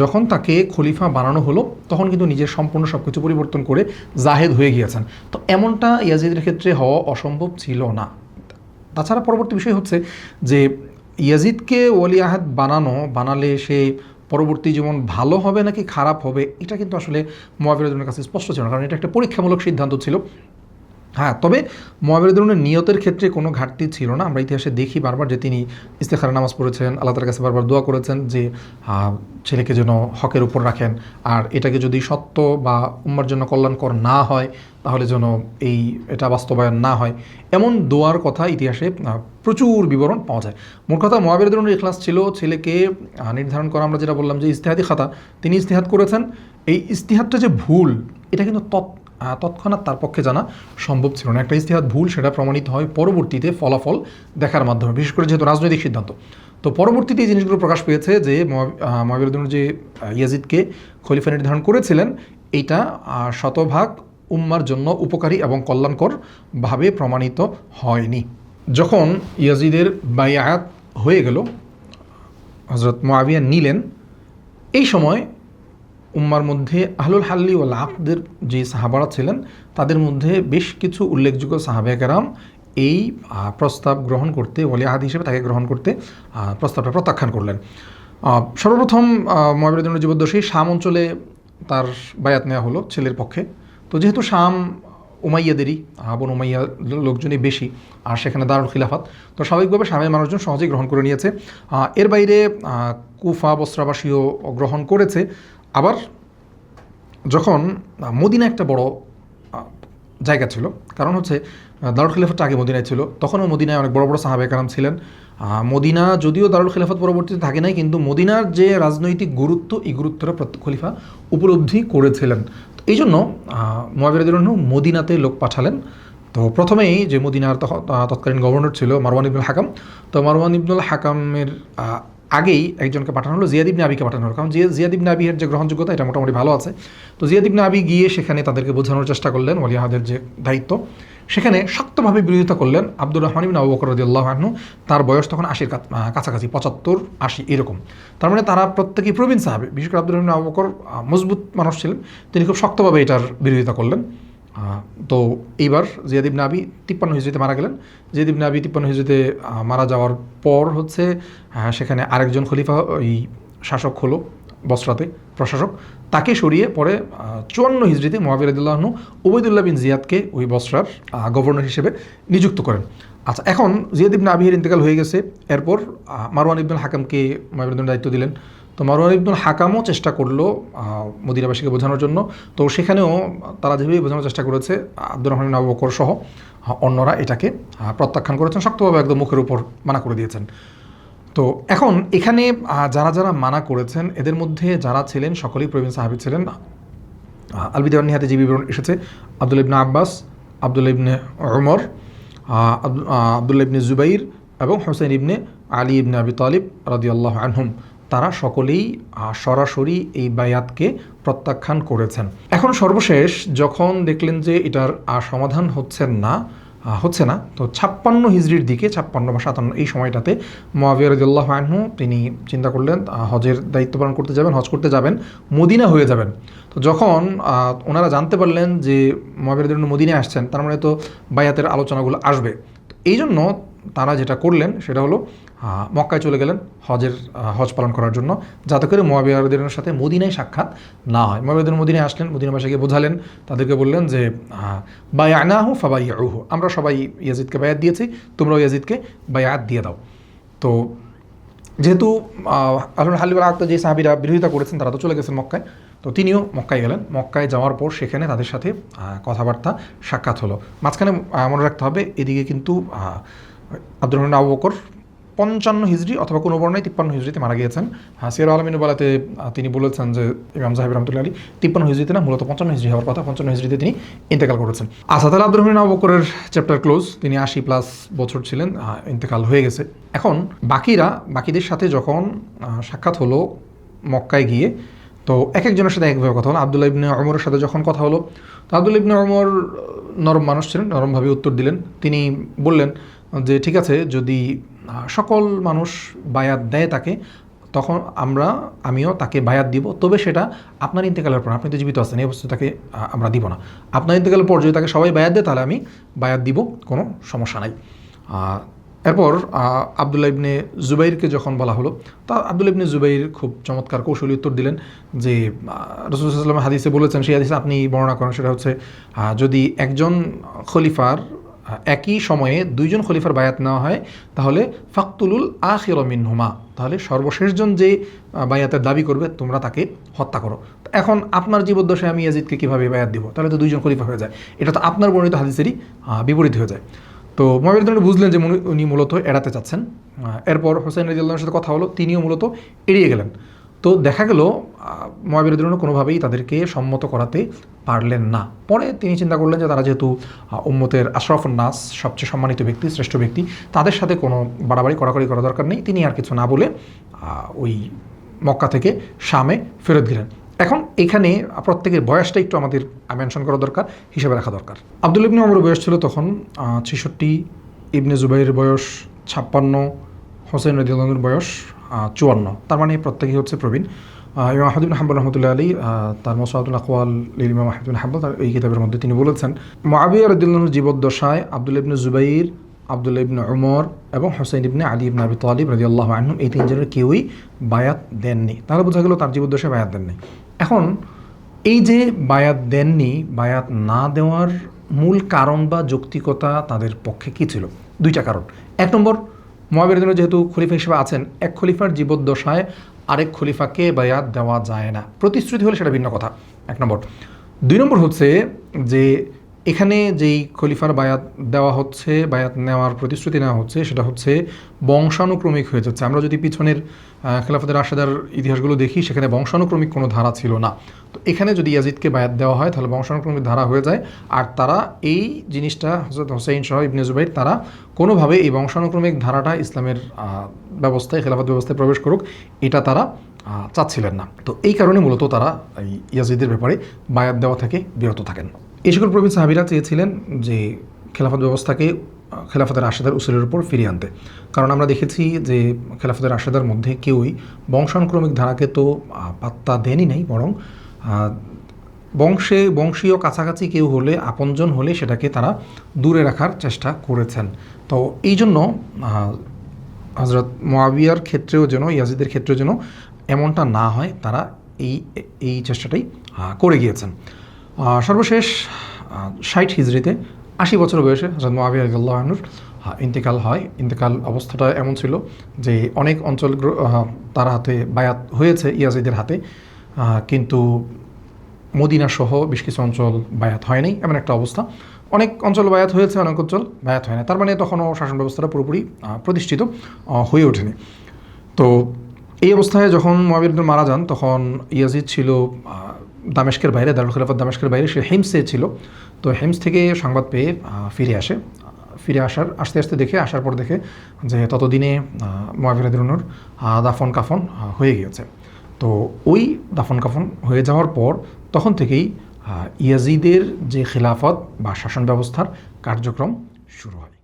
যখন তাকে খলিফা বানানো হলো, তখন কিন্তু নিজের সম্পূর্ণ সব কিছু পরিবর্তন করে জাহেদ হয়ে গিয়েছেন। তো এমনটা ইয়াজিদের ক্ষেত্রে হওয়া অসম্ভব ছিল না। তাছাড়া পরবর্তী বিষয় হচ্ছে যে ইয়াজিদকে ওয়ালি আহাদ বানালে সে পরবর্তী জীবন ভালো হবে নাকি খারাপ হবে, এটা কিন্তু আসলে মুআবিয়ার কাছে স্পষ্ট ছিল না, কারণ এটা একটা পরীক্ষামূলক সিদ্ধান্ত ছিল। হ্যাঁ, তবে মুআবিয়ার নিয়তের ক্ষেত্রে কোনো ঘাটতি ছিল না। আমরা ইতিহাসে দেখি বারবার যে তিনি ইস্তেখারা নামাজ পড়েছেন, আল্লাহ তাআলার কাছে বারবার দোয়া করেছেন যে ছেলেকে যেন হকের উপর রাখেন, আর এটাকে যদি সত্য বা উম্মার জন্য কল্যাণকর না হয়, তাহলে যেন এটা বাস্তবায়ন না হয়, এমন দোয়ার কথা ইতিহাসে প্রচুর বিবরণ পাওয়া যায়। মোট কথা মুআবিয়ার ইখলাস ছিল ছেলেকে নির্ধারণ করা। আমরা যেটা বললাম যে ইজতিহাদি খাতা, তিনি ইজতিহাদ করেছেন। এই ইজতিহাদটা যে ভুল, এটা কিন্তু তৎক্ষণাৎ তার পক্ষে জানা সম্ভব ছিল না। একটা ইজতিহাদ ভুল, সেটা প্রমাণিত হয় পরবর্তীতে ফলাফল দেখার মাধ্যমে, বিশেষ করে যেহেতু রাজনৈতিক সিদ্ধান্ত। তো পরবর্তীতে এই জিনিসগুলো প্রকাশ পেয়েছে যে মুআবিয়া যে ইয়াজিদকে খলিফা নির্ধারণ করেছিলেন, এইটা শতভাগ উম্মার জন্য উপকারী এবং কল্যাণকর ভাবে প্রমাণিত হয়নি। যখন ইয়াজিদের বায়াত হয়ে গেল, হযরত মুআবিয়া নিলেন, এই সময় উম্মার মধ্যে আহলুল হাল্লি ওয়াল আকদের যে সাহাবারা ছিলেন, তাদের মধ্যে বেশ কিছু উল্লেখযোগ্য সাহাবায়ে কেরাম এই প্রস্তাব গ্রহণ করতে, ওয়ালি আহাদ হিসেবে তাকে গ্রহণ করতে প্রস্তাবটা প্রত্যাখ্যান করলেন। সর্বপ্রথম মুআবিয়ার জীবদ্দশায় শাম অঞ্চলে তার বায়াত নেওয়া হলো ছেলের পক্ষে। তো যেহেতু শাম উমাইয়াদেরই, বনু উমাইয়া লোকজনই বেশি, আর সেখানে দারুল খিলাফাত, তো স্বাভাবিকভাবে শামের মানুষজন সহজেই গ্রহণ করে নিয়েছে। এর বাইরে কুফা, বসরাবাসীও গ্রহণ করেছে। আবার যখন মদিনা একটা বড় জায়গা ছিল, কারণ হচ্ছে দারুল খিলাফাতটা আগে মদিনায় ছিল, তখনও মদিনায় অনেক বড় বড় সাহাবায়ে কেরাম ছিলেন। মদিনা যদিও দারুল খিলাফত পরবর্তীতে থাকে নাই, কিন্তু মদিনার যে রাজনৈতিক গুরুত্ব, এই গুরুত্বটা প্রত্যেক খলিফা উপলব্ধি করেছিলেন। এই জন্য মুআবিয়া রাদিয়াল্লাহু আনহু মদিনাতে লোক পাঠালেন। তো প্রথমেই যে মদিনার তৎকালীন গভর্নর ছিল মারওয়ান ইবনুল হাকাম, তো মারওয়ান ইবনুল হাকামের আগেই একজনকে পাঠানো হলো, জিয়াদ ইবনে আবিকে পাঠানো হলো, কারণ জিয়াদ ইবনে আবির যে গ্রহণযোগ্যতা এটা মোটামুটি ভালো আছে। তো জিয়াদ ইবনে আবি গিয়ে সেখানে তাদেরকে বোঝানোর চেষ্টা করলেন ওলি আহাদের যে দায়িত্ব, সেখানে শক্তভাবে বিরোধিতা করলেন আব্দুর রহমান ইবনে আবু বকর রাদিয়াল্লাহু আনহু। তার বয়স তখন 80-র কাছাকাছি, 75-80 এরকম। তার মানে তারা প্রত্যেকেই প্রবীণ সাহাবী। বিশেষ করে আব্দুর রহমান আবু বকর মজবুত মানুষ ছিলেন, তিনি খুব শক্তভাবে এটার বিরোধিতা করলেন। তো এইবার জিয়াদ ইবনে আবি 53 হিজরিতে মারা গেলেন। জিয়াদ ইবনে আবি 53 হিজরিতে মারা যাওয়ার পর হচ্ছে সেখানে আরেকজন খলিফা ওই শাসক হলো বসরাতে, প্রশাসক, তাকে সরিয়ে পরে 54 হিজরিতে মুআবিয়া রাদিয়াল্লাহু আনহু উবাইদুল্লাহ বিন জিয়াদকে ওই বসরার গভর্নর হিসেবে নিযুক্ত করেন। আচ্ছা, এখন জিয়াদ ইবনে আবির ইন্তেকাল হয়ে গেছে, এরপর মারওয়ান ইবনুল হাকামকে মুআবিয়ার দায়িত্ব দিলেন। তো মারওয়ান ইবনুল হাকামও চেষ্টা করলো মদিনাবাসীকে বোঝানোর জন্য। তো সেখানেও তারা যেভাবে বোঝানোর চেষ্টা করেছে, আব্দুর রহমান ইবনে আবু বকর সহ অন্যরা এটাকে প্রত্যাখ্যান করেছেন, শক্তভাবে একদম মুখের উপর মানা করে দিয়েছেন। তো এখন এখানে যারা যারা মানা করেছেন এদের মধ্যে যারা ছিলেন সকলেই প্রবীণ সাহাবী ছিলেন। আল বিদায়া ওয়ান নিহায়াতে যে বিবরণ এসেছে, আব্দুল্লাহ ইবনে আব্বাস, আব্দুল্লাহ ইবনে উমর, আব্দুল্লাহ ইবনে জুবাইর এবং হুসাইন ইবনে আলী ইবনে আবি তালিব রাদিয়াল্লাহু আনহুম, তারা সকলেই সরাসরি এই বায়াতকে প্রত্যাখ্যান করেছেন। এখন সর্বশেষ যখন দেখলেন যে এটার সমাধান হচ্ছে না, তো 56 হিজরির দিকে, 56 বা 57 এই সময়টাতে মুআবিয়া রাদিয়াল্লাহু আনহু তিনি চিন্তা করলেন হজের দায়িত্ব পালন করতে যাবেন, হজ করতে যাবেন, মদিনা হয়ে যাবেন। তো যখন ওনারা জানতে পারলেন যে মুআবিয়া রাদিয়াল্লাহু আনহু মদিনায় আসছেন, তার মানে তো বায়াতের আলোচনাগুলো আসবে। এই জন্য তারা যেটা করলেন সেটা হলো মক্কায় চলে গেলেন হজ পালন করার জন্য, যাতে করে মুআবিয়া রাদিয়াল্লাহু আনহুর সাথে মদিনায় সাক্ষাৎ না হয়। মুআবিয়া রাদিয়াল্লাহু আনহু মদিনায় আসলেন, মদিনাবাসীকে বোঝালেন, তাদেরকে বললেন যে বায়ানাহু ফাবাইউহু, আমরা সবাই ইয়াজিদকে বায়াত দিয়েছি, তোমরাও ইয়াজিদকে বায়াত দিয়ে দাও। তো যেহেতু আল্লাহর হালিল আক্ত যে সাহাবীরা বিরোধিতা করেছেন তারা তো চলে গেছেন মক্কায়, তো তিনিও মক্কায় গেলেন। মক্কায় যাওয়ার পর সেখানে তাদের সাথে কথাবার্তা সাক্ষাৎ হলো। মাঝখানে মনে রাখতে হবে, এদিকে কিন্তু আব্দুর রহমান আবু বকর 55 হিজরি অথবা কোনো বর্ণায় 53 হিজরিতে মারা গিয়েছেন। সিয়ার আলমিন বলাতে তিনি বলেছেন যে ইমাম সাহেব রহমতুল্লাহ আলী 53 হিজরিতে না, মূলত 55 হিজরি হওয়ার কথা, 55 হিজরিতে তিনি ইন্তেকাল করেছেন। আচ্ছা, তাহলে আব্দুর রহমান আবু বকরের চ্যাপ্টার ক্লোজ। তিনি 80+ বছর ছিলেন, ইন্তেকাল হয়ে গেছে। এখন বাকিদের সাথে যখন সাক্ষাৎ হলো মক্কায় গিয়ে, তো এক একজনের সাথে একভাবে কথা হলো। আব্দুল্লাহ ইবনে ওমরের সাথে যখন কথা হলো, তো আব্দুল্লাহ ইবনে ওমর নরম মানুষ ছিলেন, নরমভাবে উত্তর দিলেন। তিনি বললেন যে ঠিক আছে, যদি সকল মানুষ বায়াত দেয় তাকে, তখন আমিও তাকে বায়াত দিব, তবে সেটা আপনার ইন্তেকালের পর, আপনি তো জীবিত আছেন, এই অবস্থা তাকে আমরা দিব না। আপনার ইন্তেকালের পর যদি তাকে সবাই বায়াত দেয় তাহলে আমি বায়াত দিব, কোনো সমস্যা নাই। এরপর আব্দুল্লাহ ইবনে জুবাইরকে যখন বলা হলো, তা আব্দুল্লাহ ইবনে জুবাইর খুব চমৎকার কৌশলী উত্তর দিলেন যে রাসূলুল্লাহ সাল্লাল্লাহু আলাইহি ওয়াসাল্লাম হাদিসে বলেছেন, সেই হাদিসে আপনি বর্ণনা করেন, সেটা হচ্ছে যদি একজন খলিফার একই সময়ে দুইজন খলিফার বায়াত নেওয়া হয় তাহলে ফাকতুলুল আখির মিনহুমা, তাহলে সর্বশেষজন যে বায়াতের দাবি করবে তোমরা তাকে হত্যা করো। এখন আপনার জীবদ্দশায় আমি ইয়াজিদকে কীভাবে বায়াত দিব? তাহলে তো দুইজন খলিফা হয়ে যায়, এটা তো আপনার বর্ণিত হাদিসেরই বিপরীত হয়ে যায়। তো মুআবিয়া রাদিয়াল্লাহু আনহু বুঝলেন যে উনি মূলত এড়াতে চাচ্ছেন। এরপর হোসেন রাদিয়াল্লাহু আনহুর সাথে কথা হলো, তিনিও মূলত এড়িয়ে গেলেন। তো দেখা গেল মুআবিয়া রাদিয়াল্লাহু আনহু কোনোভাবেই তাদেরকে সম্মত করাতে পারলেন না। পরে তিনি চিন্তা করলেন যে তারা যেহেতু উম্মতের আশরাফুন নাস, সবচেয়ে সম্মানিত ব্যক্তি, শ্রেষ্ঠ ব্যক্তি, তাদের সাথে কোনো বাড়াবাড়ি কড়াকড়ি করা দরকার নেই। তিনি আর কিছু না বলে ওই মক্কা থেকে শামে ফেরত গেলেন। এখন এখানে প্রত্যেকের বয়সটা একটু আমাদের মেনশন করা দরকার, হিসেবে রাখা দরকার। আব্দুল্লাহ ইবনে ওমরের বয়স ছিল তখন 66, ইবনে জুবাইরের বয়স 56, হোসেন রাদিয়াল্লাহু আনহুর বয়স 54। তার মানে প্রত্যেকেই হচ্ছে প্রবীণ। ইমাম আহমদ ইবনে হাম্বল রাহমাতুল্লাহি আলাইহি তার মুসনাদুল আকওয়াল লিল ইমাম আহমদ ইবনে হাম্বল, তার এই কিতাবের মধ্যে তিনি বলেছেন, মুআবিয়া রাদিয়াল্লাহু আনহুর জীবদ্দশায় আব্দুল্লাহ ইবনে জুবাইর, আব্দুল্লাহ ইবনে উমর এবং হুসাইন ইবনে আলী ইবনে আবি তালিব রাদিয়াল্লাহু আনহুম, এই তিনজনের কেউই বায়াত দেননি। তাহলে বোঝা গেল তার জীবদ্দশায় বায়াত দেননি। এখন এই যে বায়াত দেননি, বায়াত না দেওয়ার মূল কারণ বা যৌক্তিকতা তাদের পক্ষে কী ছিল? দুইটা কারণ। এক নম্বর, মুআবিয়া রাদিয়াল্লাহু আনহু যেহেতু খলিফা হিসেবে আছেন, এক খলিফার জীবদ্দশায় আরেক খলিফাকে বায়াত দেওয়া যায় না। প্রতিশ্রুতি হলে সেটা ভিন্ন কথা, এক নম্বর। দুই নম্বর হচ্ছে যে এখানে যেই খলিফার বায়াত দেওয়া হচ্ছে, বায়াত নেওয়ার প্রতিশ্রুতি নেওয়া হচ্ছে, সেটা হচ্ছে বংশানুক্রমিক হয়ে যাচ্ছে। আমরা যদি পিছনের খেলাফতে রাশেদার ইতিহাসগুলো দেখি, সেখানে বংশানুক্রমিক কোনো ধারা ছিল না। তো এখানে যদি ইয়াজিদকে বায়াত দেওয়া হয় তাহলে বংশানুক্রমিক ধারা হয়ে যায়। আর তারা এই জিনিসটা, হযরত হোসেইন সহ ইবনে জুবাইর, তারা কোনোভাবে এই বংশানুক্রমিক ধারাটা ইসলামের ব্যবস্থায়, খেলাফত ব্যবস্থায় প্রবেশ করুক, এটা তারা চাচ্ছিলেন না। তো এই কারণে মূলত তারা এই ইয়াজিদের ব্যাপারে বায়াত দেওয়া থেকে বিরত থাকেন। এই সকল প্রবীণ সাহাবীরা চেয়েছিলেন যে খেলাফত ব্যবস্থাকে খেলাফতের রাশেদার উসুলের উপর ফিরিয়ে আনতে। কারণ আমরা দেখেছি যে খেলাফতের রাশেদার মধ্যে কেউই বংশানুক্রমিক ধারাকে তো পাত্তা দেনই নাই, বরং বংশীয় কাছাকাছি কেউ হলে, আপনজন হলে সেটাকে তারা দূরে রাখার চেষ্টা করেছেন। তো এই জন্য হযরত মুআবিয়ার ক্ষেত্রেও যেন, ইয়াজিদের ক্ষেত্রেও যেন এমনটা না হয়, তারা এই চেষ্টাটাই করে গিয়েছেন। সর্বশেষ 60 হিজরিতে 80 বছর বয়সে হযরত মুআবিয়া রাদিয়াল্লাহু আনহুর ইন্তেকাল হয়। ইন্তেকাল অবস্থাটা এমন ছিল যে অনেক অঞ্চল তার হাতে বায়াত হয়েছে, ইয়াজিদের হাতে, কিন্তু মদিনা সহ বেশ কিছু অঞ্চল বায়াত হয় নাই, এমন একটা অবস্থা। অনেক অঞ্চল বায়াত হয়েছে, অনেক অঞ্চল বায়াত হয় না। তার মানে তখনও শাসন ব্যবস্থাটা পুরোপুরি প্রতিষ্ঠিত হয়ে ওঠেনি। তো এই অবস্থায় যখন মুআবিয়া মারা যান, তখন ইয়াজিদ ছিল দামেস্কের বাইরে, দারুল খেলাফত দামেস্কের বাইরে, সে হিমসে ছিল। তো হিমস থেকে সংবাদ পেয়ে ফিরে আসার পর দেখে যে ততদিনে মুআবিয়া রাদিয়াল্লাহু আনহুর দাফন কাফন হয়ে গিয়েছে। তো ওই দাফন কাফন হয়ে যাওয়ার পর তখন থেকেই ইয়াজিদের যে খিলাফত বা শাসন ব্যবস্থার কার্যক্রম শুরু হয়।